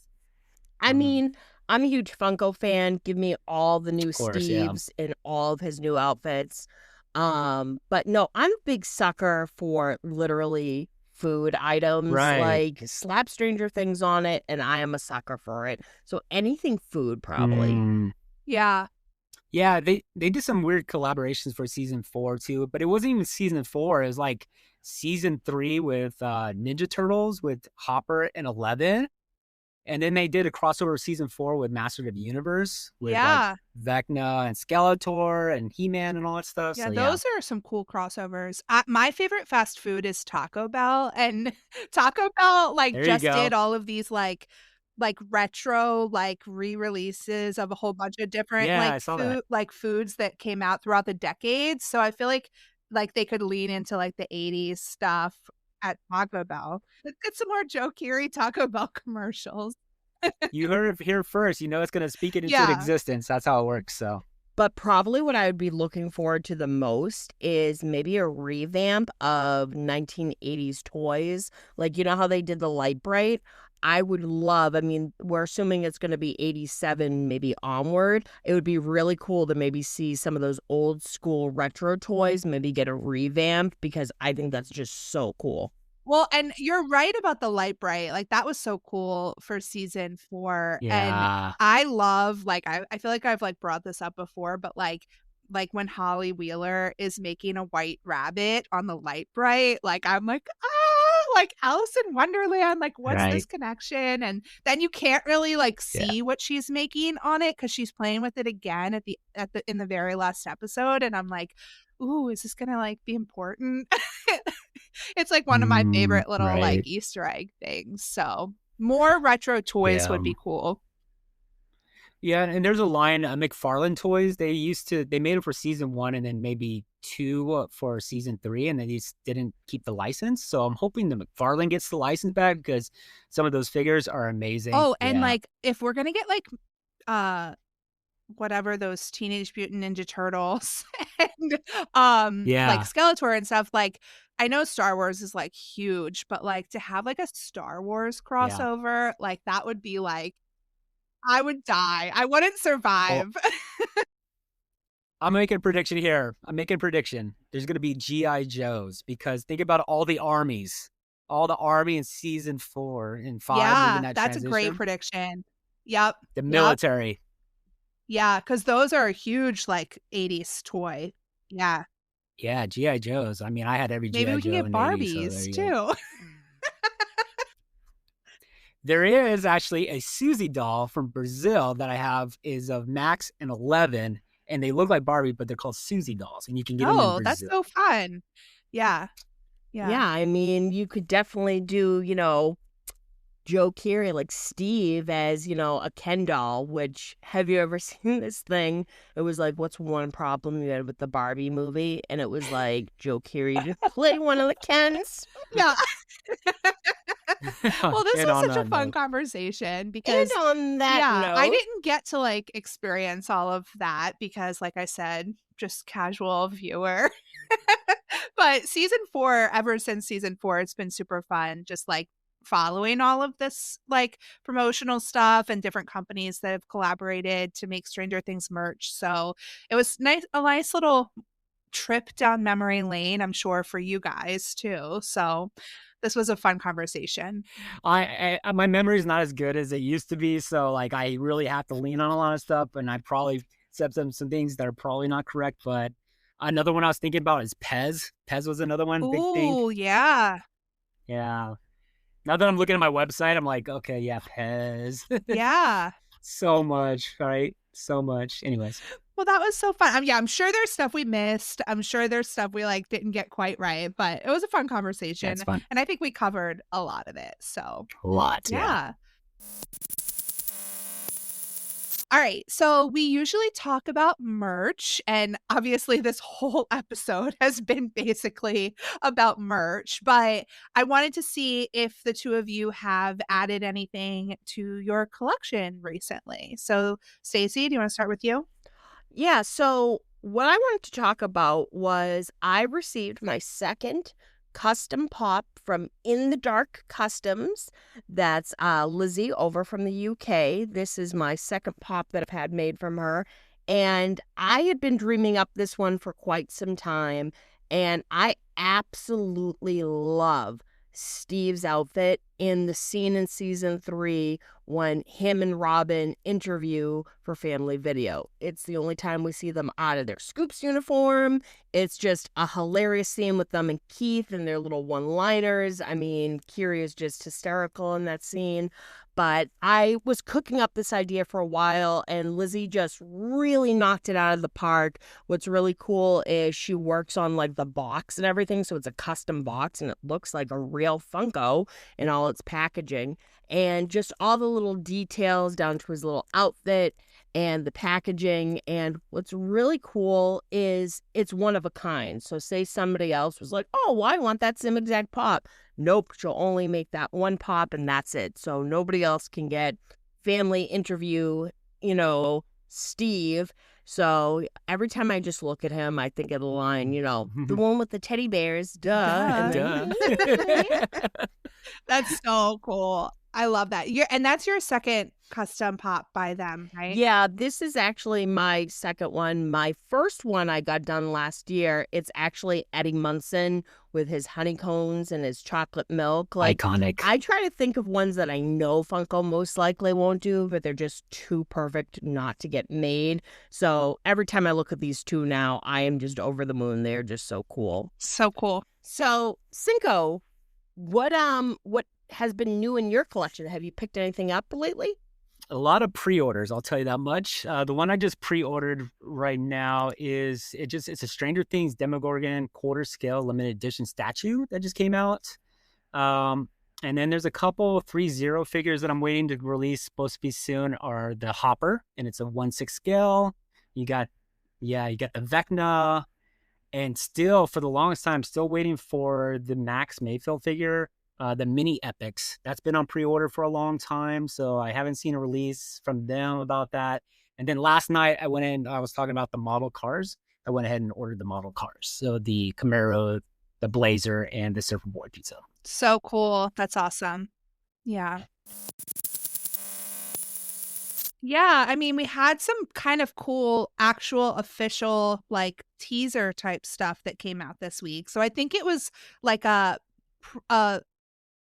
I mean, I'm a huge Funko fan. Give me all the new Steves and all of his new outfits. But no, I'm a big sucker for literally food items. Right. Like slap Stranger Things on it, and I am a sucker for it. So anything food, probably. Yeah. Yeah, they did some weird collaborations for season 4 too, but it wasn't even season 4. It was like season 3 with Ninja Turtles with Hopper and Eleven. And then they did a crossover season 4 with Masters of the Universe with like Vecna and Skeletor and He-Man and all that stuff. Yeah, So, those are some cool crossovers. My favorite fast food is Taco Bell, and Taco Bell There you just go. did all of these like retro like re-releases of a whole bunch of different Yeah, I like saw that. foods that came out throughout the decades. So I feel like they could lean into like the 80s stuff at Taco Bell. Let's get some more Joe Keery Taco Bell commercials. You heard it here first. You know it's going to speak it into Yeah. existence. That's how it works. So But probably what I would be looking forward to the most is maybe a revamp of 1980s toys. Like, you know how they did the Light Bright? I would love, I mean, we're assuming it's going to be 87, maybe onward. It would be really cool to maybe see some of those old school retro toys, maybe get a revamp, because I think that's just so cool. Well, and you're right about the Light Bright. Like that was so cool for season 4. And yeah, I love like I feel like I've like brought this up before, but like when Holly Wheeler is making a white rabbit on the Light Bright, like I'm like, like Alice in Wonderland, like what's this Right. connection? And then you can't really like Yeah. see what she's making on it because she's playing with it again in the very last episode. And I'm like, ooh, is this gonna like be important? It's like one of my favorite little like right. Easter egg things. So more retro toys would be cool. Yeah, and there's a line, McFarlane toys. They made it for season 1 and then maybe 2 for season 3, and they just didn't keep the license. So I'm hoping the McFarlane gets the license back because some of those figures are amazing. Oh, and Yeah. like if we're gonna get like whatever those Teenage Mutant Ninja Turtles and Yeah. like Skeletor and stuff, like I know Star Wars is like huge, but like to have like a Star Wars crossover, like that would be like I would die. I wouldn't survive. I'm making a prediction here. There's going to be G.I. Joes because think about all the armies. All the army in season 4 and 5. Yeah, moving that that's a great transition. prediction. Yep. The military. Yeah, because those are a huge like 80s toy. Yeah. Yeah, GI Joes. I mean, I had every Maybe GI we can Joe get in the 80s, so there Barbies you go. too. There is actually a Susie doll from Brazil that I have is of Max and 11, and they look like Barbie, but they're called Susie dolls, and you can get them in Oh, that's Brazil. so fun. Yeah. Yeah. Yeah, I mean, you could definitely do, Joe Keery, like Steve, as, a Ken doll, which have you ever seen this thing? It was like, what's one problem you had with the Barbie movie? And it was like Joe Keery to play one of the Kens. Yeah. Well, this And was on such a that fun note, conversation because And on that yeah, I note, didn't get to like experience all of that because like I said, just casual viewer. But season 4, ever since season 4, it's been super fun just like following all of this like promotional stuff and different companies that have collaborated to make Stranger Things merch. So it was a nice little trip down memory lane, I'm sure for you guys too. So this was a fun conversation. my memory is not as good as it used to be, so like I really have to lean on a lot of stuff, and I probably said some things that are probably not correct. But another one I was thinking about is Pez. Pez was another one big thing. Oh, yeah. Yeah. Now that I'm looking at my website, I'm like, okay, yeah, Pez. Yeah. So much, right? So much. Anyways, Well, that was so fun. Yeah, I'm sure there's stuff we missed. I'm sure there's stuff we like didn't get quite right, but it was a fun conversation. that's fun. And I think we covered a lot of it. So, A lot. Yeah. yeah. All right. So we usually talk about merch, and obviously, this whole episode has been basically about merch. But I wanted to see if the two of you have added anything to your collection recently. So, Stacey, do you want to start with you? yeah, so what I wanted to talk about was I received my second custom pop from In the Dark Customs. That's Lizzie over from the UK. This is my second pop that I've had made from her. And I had been dreaming up this one for quite some time. And I absolutely love Steve's outfit in the scene in season 3 when him and Robin interview for Family Video. It's the only time we see them out of their Scoops uniform. It's just a hilarious scene with them and Keith and their little one-liners. I mean, Kiri is just hysterical in that scene. But I was cooking up this idea for a while, and Lizzie just really knocked it out of the park. What's really cool is she works on like the box and everything, so it's a custom box, and it looks like a real Funko in all its packaging. And just all the little details down to his little outfit and the packaging. And what's really cool is it's one of a kind. So say somebody else was like, oh, well, I want that same exact pop. Nope, she'll only make that one pop and that's it. So nobody else can get family interview, Steve. So every time I just look at him, I think of the line, the one with the teddy bears, duh. And then- That's so cool. I love that. And that's your second custom pop by them, right? Yeah, this is actually my second one. My first one I got done last year. It's actually Eddie Munson with his honeycombs and his chocolate milk. Iconic. I try to think of ones that I know Funko most likely won't do, but they're just too perfect not to get made. So every time I look at these two now, I am just over the moon. They're just so cool. So cool. So, Cinco, what has been new in your collection? Have you picked anything up lately? A lot of pre-orders, I'll tell you that much. The one I just pre-ordered right now it's a Stranger Things Demogorgon quarter scale limited edition statue that just came out. And then there's a couple 3-0 figures that I'm waiting to release, supposed to be soon, are the Hopper, and it's a 1/6 scale. You got the Vecna, and still for the longest time, still waiting for the Max Mayfield figure. The mini epics that's been on pre-order for a long time, so I haven't seen a release from them about that. And then last night I was talking about the model cars. I went ahead and ordered the model cars, so the Camaro, the Blazer, and the Surferboard pizza. So cool. That's awesome. Yeah. Yeah, I mean, we had some kind of cool actual official like teaser type stuff that came out this week. So I think it was like a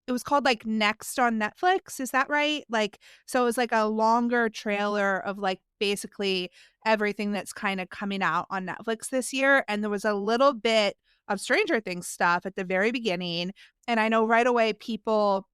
it was called like Next on Netflix. Is that right? Like, so it was like a longer trailer of like basically everything that's kind of coming out on Netflix this year. And there was a little bit of Stranger Things stuff at the very beginning. And I know right away people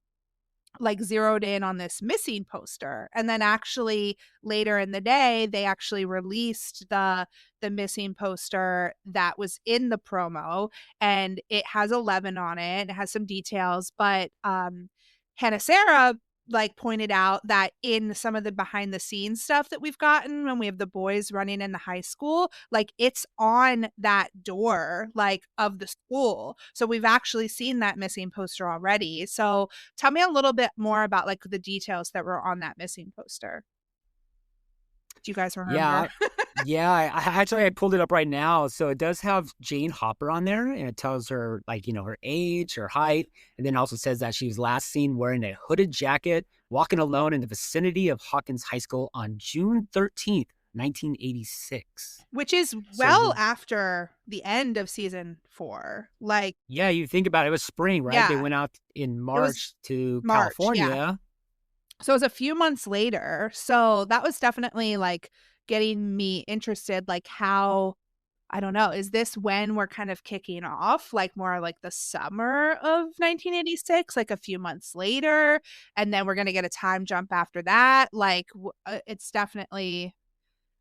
like zeroed in on this missing poster, and then actually later in the day they actually released the missing poster that was in the promo, and it has 11 on it. It has some details, but Hannah Sarah like pointed out that in some of the behind the scenes stuff that we've gotten when we have the boys running in the high school, like it's on that door like of the school. So we've actually seen that missing poster already. So tell me a little bit more about like the details that were on that missing poster. Do you guys remember? Yeah, yeah. I pulled it up right now. So it does have Jane Hopper on there, and it tells her like her age, her height, and then also says that she was last seen wearing a hooded jacket, walking alone in the vicinity of Hawkins High School on June 13th, 1986. Which is well after the end of season 4. Like, yeah, you think about it, it was spring, right? Yeah. They went out in March to March, California. yeah. So it was a few months later. So that was definitely like getting me interested, like how, I don't know, is this when we're kind of kicking off, like more like the summer of 1986, like a few months later, and then we're going to get a time jump after that? Like it's definitely,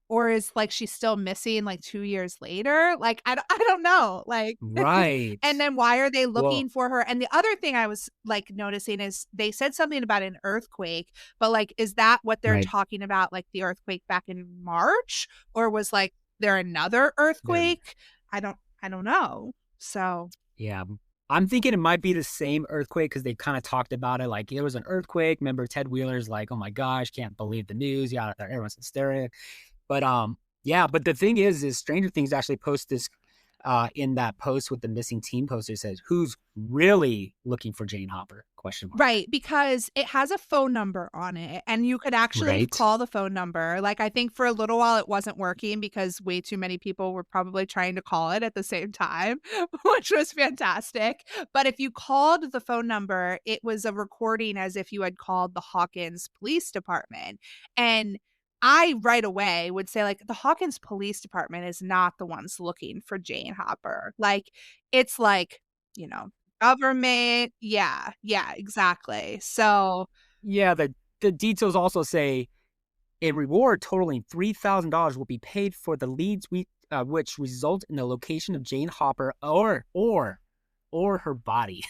or is like she's still missing like 2 years later? Like I don't know. Like Right. And then why are they looking for her? And the other thing I was like noticing is they said something about an earthquake, but like is that what they're Right. talking about, like the earthquake back in March, or was like there another earthquake? I don't know. So Yeah. I'm thinking it might be the same earthquake because they kind of talked about it. Like, there was an earthquake. Remember, Ted Wheeler's like, oh my gosh, can't believe the news. Yeah, everyone's hysterical. But yeah, but the thing is Stranger Things actually posts this in that post with the missing teen poster. It says, who's really looking for Jane Hopper? Question mark. Right, because it has a phone number on it, and you could actually Right. call the phone number. Like, I think for a little while it wasn't working because way too many people were probably trying to call it at the same time, which was fantastic. But if you called the phone number, it was a recording as if you had called the Hawkins Police Department. And I right away would say, like, the Hawkins Police Department is not the ones looking for Jane Hopper. Like, it's like, government. Yeah, exactly. So Yeah, the details also say a reward totaling $3,000 will be paid for the leads which result in the location of Jane Hopper or her body.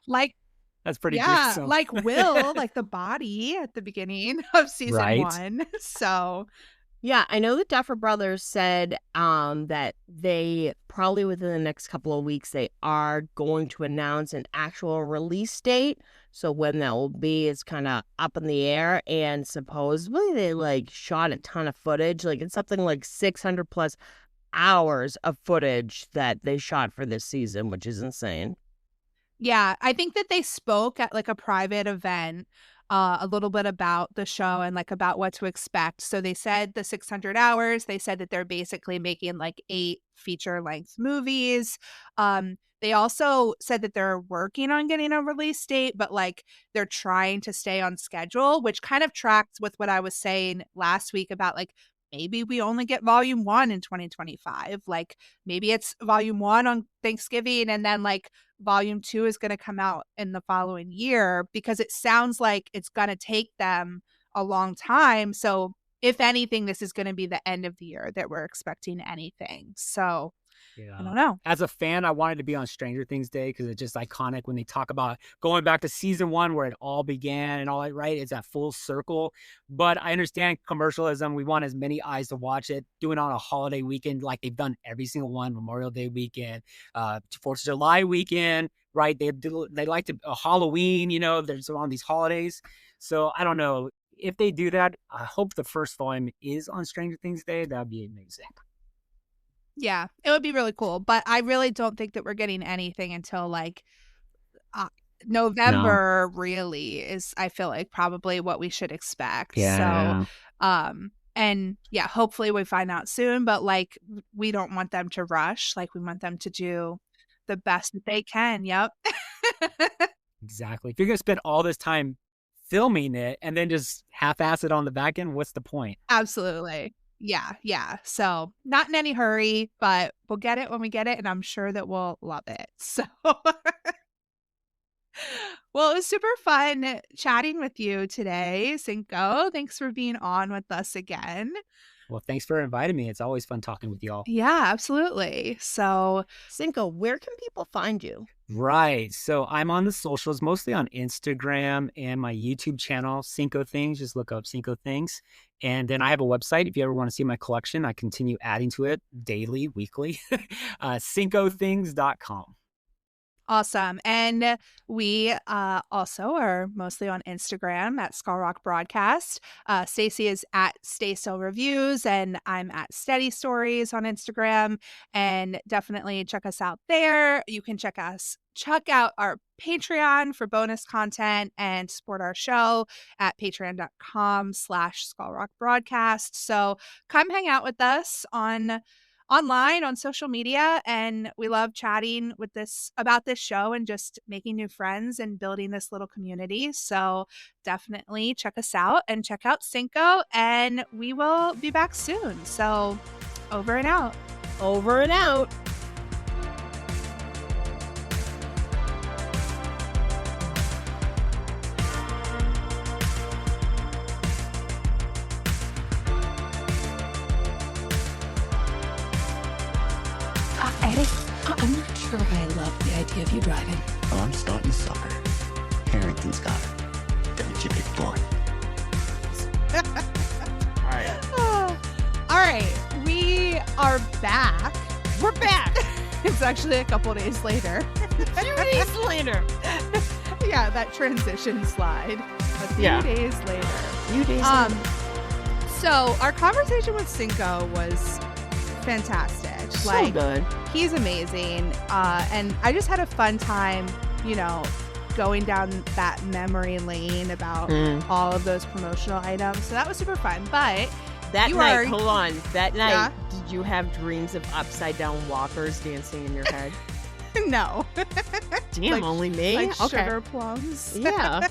like, That's pretty yeah, gruesome. like Will, like the body at the beginning of season Right. 1. So Yeah, I know the Duffer Brothers said that they probably within the next couple of weeks they are going to announce an actual release date. So when that will be is kind of up in the air. And supposedly they like shot a ton of footage. Like it's something like 600 plus hours of footage that they shot for this season, which is insane. yeah, I think that they spoke at like a private event a little bit about the show and like about what to expect. So they said the 600 hours. They said that they're basically making like 8 feature-length movies. They also said that they're working on getting a release date, but like they're trying to stay on schedule, which kind of tracks with what I was saying last week about like maybe we only get volume 1 in 2025. Like maybe it's volume 1 on Thanksgiving and then like volume 2 is going to come out in the following year, because it sounds like it's going to take them a long time. So if anything, this is going to be the end of the year that we're expecting anything. So Yeah. I don't know. As a fan, I wanted to be on Stranger Things Day because it's just iconic when they talk about going back to season 1 where it all began and all that, right? It's that full circle. But I understand commercialism. We want as many eyes to watch it. Doing it on a holiday weekend like they've done every single one, Memorial Day weekend, 4th of July weekend, right? They like to Halloween, there's on these holidays. So I don't know. If they do that, I hope the first volume is on Stranger Things Day. That would be amazing. Yeah, it would be really cool. But I really don't think that we're getting anything until like November really is, I feel like, probably what we should expect. Yeah. So, and yeah, hopefully we find out soon, but like we don't want them to rush. Like we want them to do the best that they can. Yep. Exactly. If you're going to spend all this time filming it and then just half-ass it on the back end, what's the point? Absolutely. Yeah, yeah. So not in any hurry, but we'll get it when we get it, and I'm sure that we'll love it. So well, it was super fun chatting with you today, Cinco. Thanks for being on with us again. Well, thanks for inviting me. It's always fun talking with y'all. Yeah, absolutely. So Cinco, where can people find you? Right. So I'm on the socials, mostly on Instagram and my YouTube channel, Cinco Things. Just look up Cinco Things. And then I have a website. If you ever want to see my collection, I continue adding to it daily, weekly, cincothings.com. awesome. And we also are mostly on Instagram at Skull Rock Broadcast. Stacy is at Stay Still Reviews, and I'm at Steady Stories on Instagram. And definitely check us out there. You can check out our Patreon for bonus content and support our show at patreon.com/Skull Rock Broadcast. So come hang out with us online on social media, and we love chatting about this show and just making new friends and building this little community. So definitely check us out and check out Cinco, and we will be back soon. So over and out. Over and out. Eddie, I'm not sure I love the idea of you driving. Oh, I'm starting to suffer. Harrington's got it. Don't you, big boy? All right, we are back. We're back. It's actually a couple days later. A few days later. Yeah, that transition slide. A few days later. Few days later. So our conversation with Cinco was fantastic. So good. He's amazing. And I just had a fun time, going down that memory lane about all of those promotional items. So that was super fun. But That You night, are- hold on. That night, Yeah. did you have dreams of upside down walkers dancing in your head? no, Damn, Like- only me? like Okay. sugar plums. Yeah.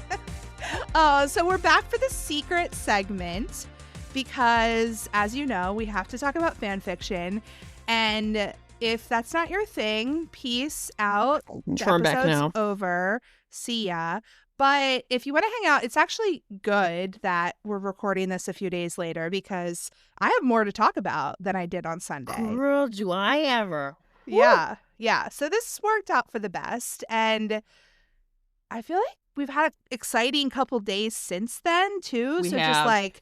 So we're back for the secret segment because, as you know, we have to talk about fan fiction. And if that's not your thing, peace out. The Turn back episode's now. over. See ya. But if you want to hang out, it's actually good that we're recording this a few days later because I have more to talk about than I did on Sunday. Girl, do I ever. Yeah. Yeah. So this worked out for the best. And I feel like we've had an exciting couple days since then, too. We so have. just like,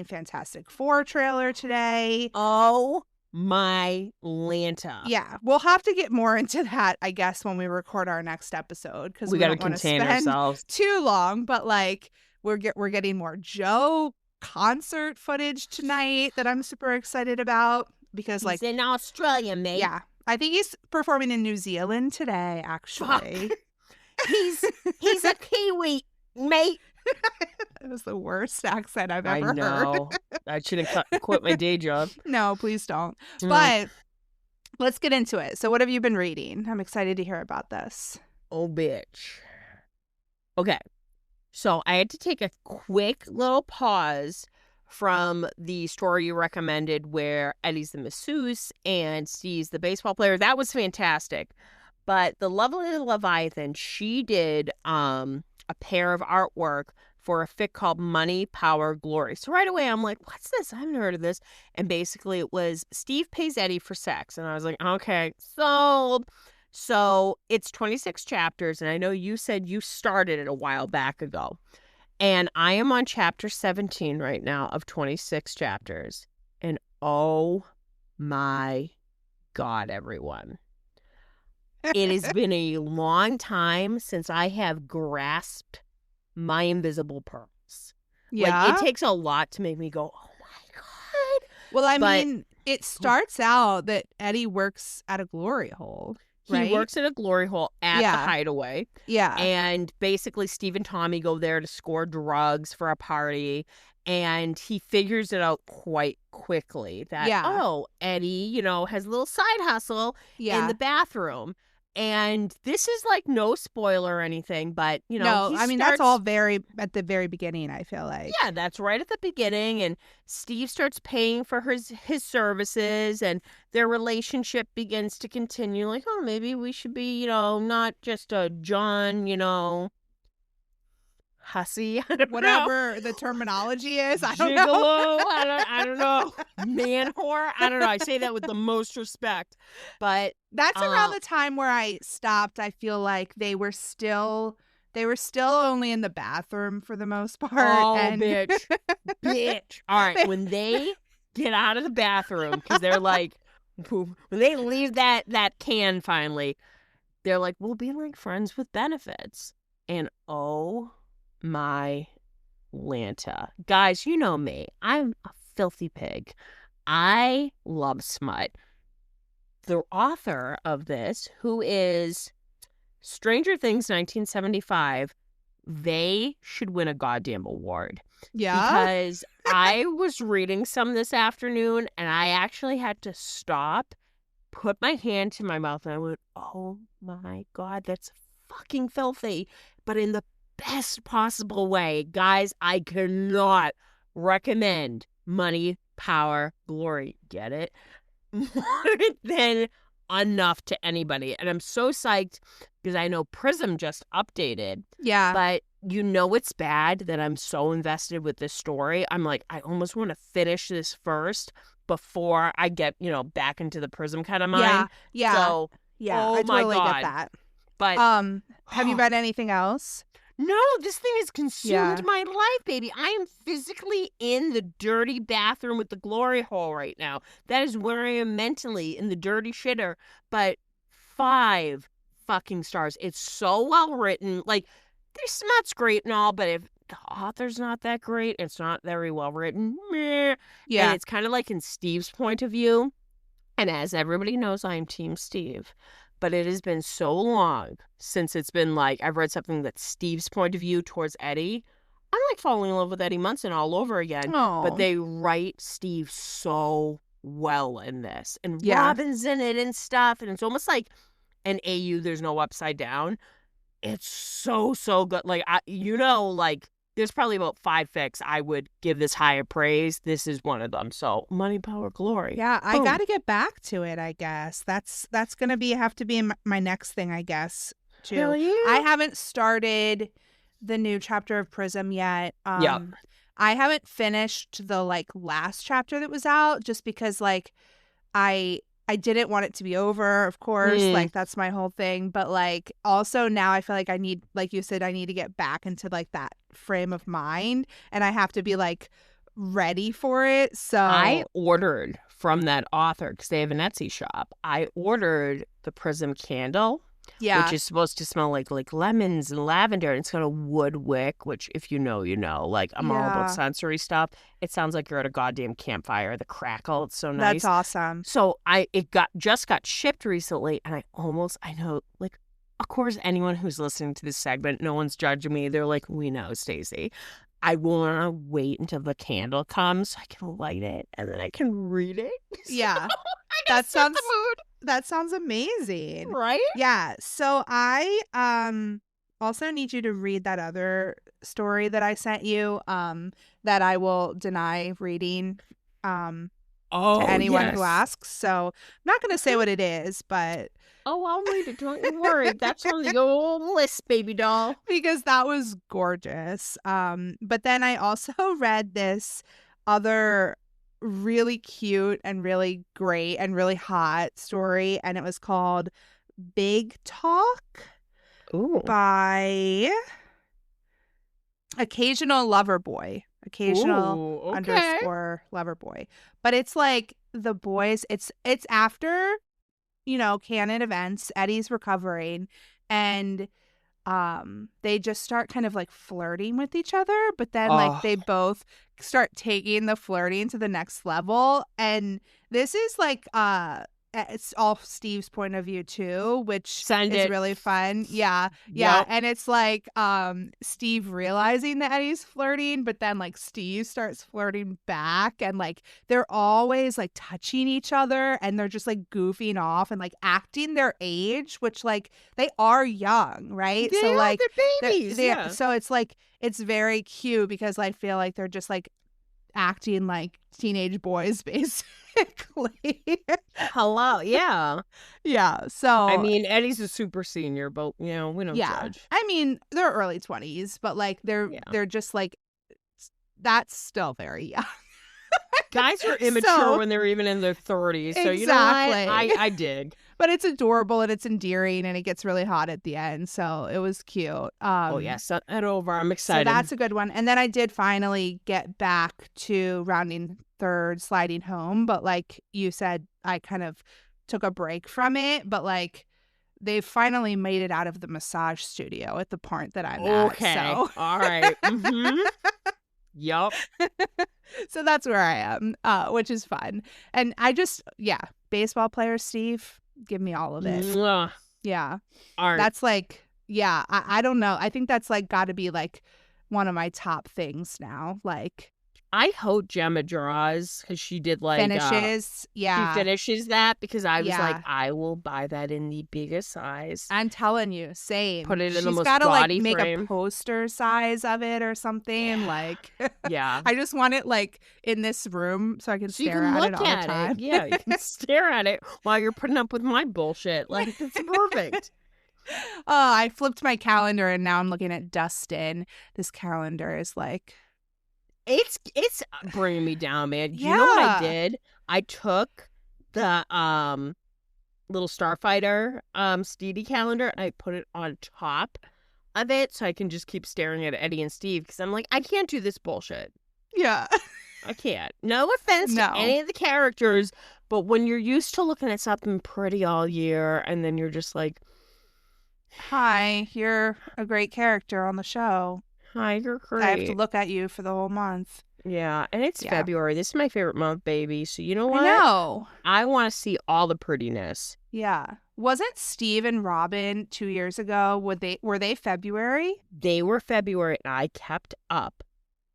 Fantastic Four trailer today. Oh my Lanta. Yeah. We'll have to get more into that, I guess, when we record our next episode because We we got to don't want to contain spend ourselves. too long. But like, we're getting more Joe concert footage tonight that I'm super excited about because, He's in Australia, mate. yeah, I think he's performing in New Zealand today, actually. He's a Kiwi, mate. It was the worst accent I've I ever heard. know. I should have quit my day job. No, please don't. Mm. But let's get into it. So what have you been reading? I'm excited to hear about this. Oh, bitch. Okay. So I had to take a quick little pause from the story you recommended where Eddie's the masseuse and Steve's the baseball player. That was fantastic. But the lovely Leviathan, she did a pair of artwork for a fic called Money, Power, Glory. So right away I'm like, what's this? I haven't heard of this. And basically it was Steve pays Eddie for sex. And I was like, okay, sold. So it's 26 chapters. And I know you said you started it a while back ago. And I am on chapter 17 right now of 26 chapters. And oh my God, everyone. It has been a long time since I have grasped my invisible pearls. Yeah. Like, it takes a lot to make me go, oh my God. well, I but- mean, it starts out that Eddie works at a glory hole. Right? He works at a glory hole at Yeah. the Hideaway. Yeah. And basically, Steve and Tommy go there to score drugs for a party. And he figures it out quite quickly that, Yeah. oh, Eddie, has a little side hustle yeah. in the bathroom. And this is like no spoiler or anything, but you know, No, he I mean, that's starts- all very at the very beginning, I feel like. Yeah, that's right at the beginning, and Steve starts paying for his services, and their relationship begins to continue. Like, oh, maybe we should be, you know, not just a John, you know, hussy, I don't know. Whatever the terminology is, I don't Gigolo, know. I don't know, man whore. I don't know. I say that with the most respect, but That's around the time where I stopped. I feel like they were still only in the bathroom for the most part. oh, and bitch. All right, when they get out of the bathroom, because they're like, when they leave that can finally, they're like, we'll be like friends with benefits, and oh my Lanta, guys, you know me. I'm a filthy pig. I love smut. The author of this, who is Stranger Things 1975, they should win a goddamn award. yeah. Because I was reading some this afternoon and I actually had to stop, put my hand to my mouth, and I went, oh my God, that's fucking filthy. But in the best possible way. Guys, I cannot recommend Money, Power, Glory. Get it? More than enough to anybody. And I'm so psyched because I know Prism just updated. Yeah. But you know it's bad that I'm so invested with this story. I'm like, I almost want to finish this first before I get, you know, back into the Prism kind of mind. Yeah. Yeah. So, yeah. oh I my totally God. get that. but Have you read anything else? no, this thing has consumed Yeah. my life, baby. I am physically in the dirty bathroom with the glory hole right now. That is where I am mentally, in the dirty shitter. But 5 fucking stars. It's so well written. Like, their smut's great and all, but if the author's not that great, it's not very well written. Meh. Yeah. And it's kind of like in Steve's point of view. And as everybody knows, I'm Team Steve. But it has been so long since it's been like, I've read something that's Steve's point of view towards Eddie. I'm like falling in love with Eddie Munson all over again. Oh. But they write Steve so well in this. And Yeah. Robin's in it and stuff. And it's almost like an AU, there's no upside down. It's so, so good. Like, like, there's probably about 5 fics I would give this higher praise. This is one of them. So, Money, Power, Glory. Yeah, I Boom. got to get back to it, I guess. That's going to have to be my next thing, I guess, too. Hell yeah. I haven't started the new chapter of Prism yet. Yep. I haven't finished the last chapter that was out just because I didn't want it to be over, of course. That's my whole thing. But also now I feel like I need, like you said, I need to get back into that frame of mind, and I have to be ready for it. So I ordered from that author because they have an Etsy shop. I ordered the Prism candle, yeah, which is supposed to smell like lemons and lavender. And it's got a wood wick, which if you know, you know. Like, I'm all Yeah. about sensory stuff. It sounds like you're at a goddamn campfire. The crackle, it's so nice. that's awesome. So it just got shipped recently, and I know, of course, anyone who's listening to this segment, no one's judging me. They're like, we know, Stacey. I want to wait until the candle comes so I can light it, and then I can read it. Yeah, I that just set the that sounds amazing. mood, right? Yeah. So I also need you to read that other story that I sent you that I will deny reading to anyone who asks. So I'm not going to say what it is, but Oh, I'll read it. Don't you worry. That's on the old list, baby doll. because that was gorgeous. But then I also read this other really cute and really great and really hot story, and it was called Big Talk Ooh. by Occasional Lover Boy. Occasional Ooh, okay. underscore lover boy. But it's the boys, it's after, canon events. Eddie's recovering, and they just start kind of flirting with each other, but then they both start taking the flirting to the next level. And this is it's all Steve's point of view too, which Send is it. really fun. Yeah. Yeah. Yep. And it's like Steve realizing that Eddie's flirting, but then like Steve starts flirting back, and like they're always like touching each other, and they're just like goofing off and like acting their age, which like they are young, right? They so are, like they're babies. Yeah. so it's like it's very cute because I feel like they're just like acting like teenage boys basically. Hello. Yeah. Yeah. So I mean, Eddie's a super senior, but we don't judge. I mean, they're early 20s, but like they're just like that's still very young. Guys are immature So- when they're even in their 30s. So you know Exactly. what? I dig. But it's adorable and it's endearing and it gets really hot at the end. So it was cute. Oh yeah, send that over. I'm So excited. that's a good one. And then I did finally get back to rounding third, sliding home. But like you said, I kind of took a break from it. But like they finally made it out of the massage studio at the part that I'm at. Okay. So. All right. Mm-hmm. Yup. So that's where I am, which is fun. And I just, baseball player Steve, give me all of it. Mwah. Yeah. All right. That's like, I don't know. I think that's like got to be like one of my top things now. Like I hope Gemma draws because she did like finishes. she Yeah. finishes that because I was Yeah. like, I will buy that in the biggest size. I'm telling you, same. Put it in the She's most gotta like gaudy make frame. a poster size of it or something. Like, Yeah. I just want it like in this room so I can So you stare can at look it all at the time. it. Yeah, you can stare at it while you're putting up with my bullshit. Like it's perfect. Oh, I flipped my calendar and now I'm looking at Dustin. This calendar is like, It's bringing me down, man. You know what I Yeah. did? I took the little Starfighter Steedy calendar and I put it on top of it so I can just keep staring at Eddie and Steve because I'm like, I can't do this bullshit. yeah. I can't. No offense No. to any of the characters, but when you're used to looking at something pretty all year and then you're just like, Hi, you're a great character on the show. hi, you're great. I have to look at you for the whole month. Yeah, and it's Yeah. February. This is my favorite month, baby. So you know what? I know. I want to see all the prettiness. Yeah. Wasn't Steve and Robin 2 years ago? Were they February? They were February, and I kept up.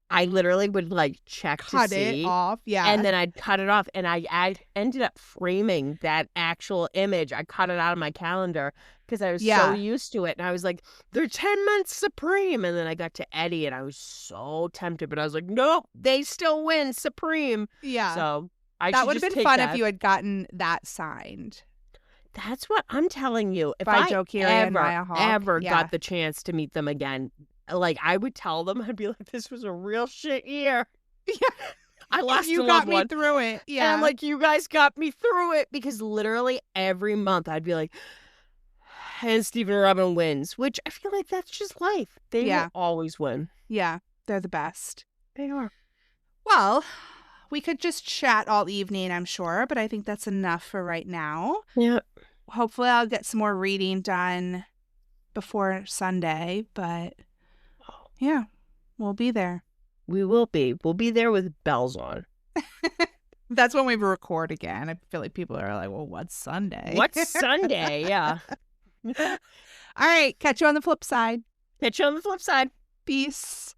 I literally would like check Cut to see, it off. Yeah. and then I'd cut it off, and I ended up framing that actual image. I cut it out of my calendar because I was Yeah. so used to it, and I was like, "They're 10 months supreme," and then I got to Eddie, and I was so tempted, but I was like, "No, they still win supreme." yeah. So I that should would have just been take fun that. if you had gotten that signed. That's what I'm telling you. If By I Joe Keery and Maya ever, Hawke, ever yeah. got the chance to meet them again, like I would tell them, I'd be like, "This was a real shit year." Yeah. I lost You a got loved me one, through it. and Yeah. I'm like, "You guys got me through it," because literally every month I'd be like, "And Stephen Robin wins," which I feel like that's just life. They Yeah. will always win. yeah. They're the best. They are. Well, we could just chat all evening, I'm sure, but I think that's enough for right now. Yeah. Hopefully I'll get some more reading done before Sunday, but yeah, we'll be there. We will be. We'll be there with bells on. That's when we record again. I feel like people are like, well, what's Sunday? What's Sunday? Yeah. All right, catch you on the flip side. Catch you on the flip side. Peace.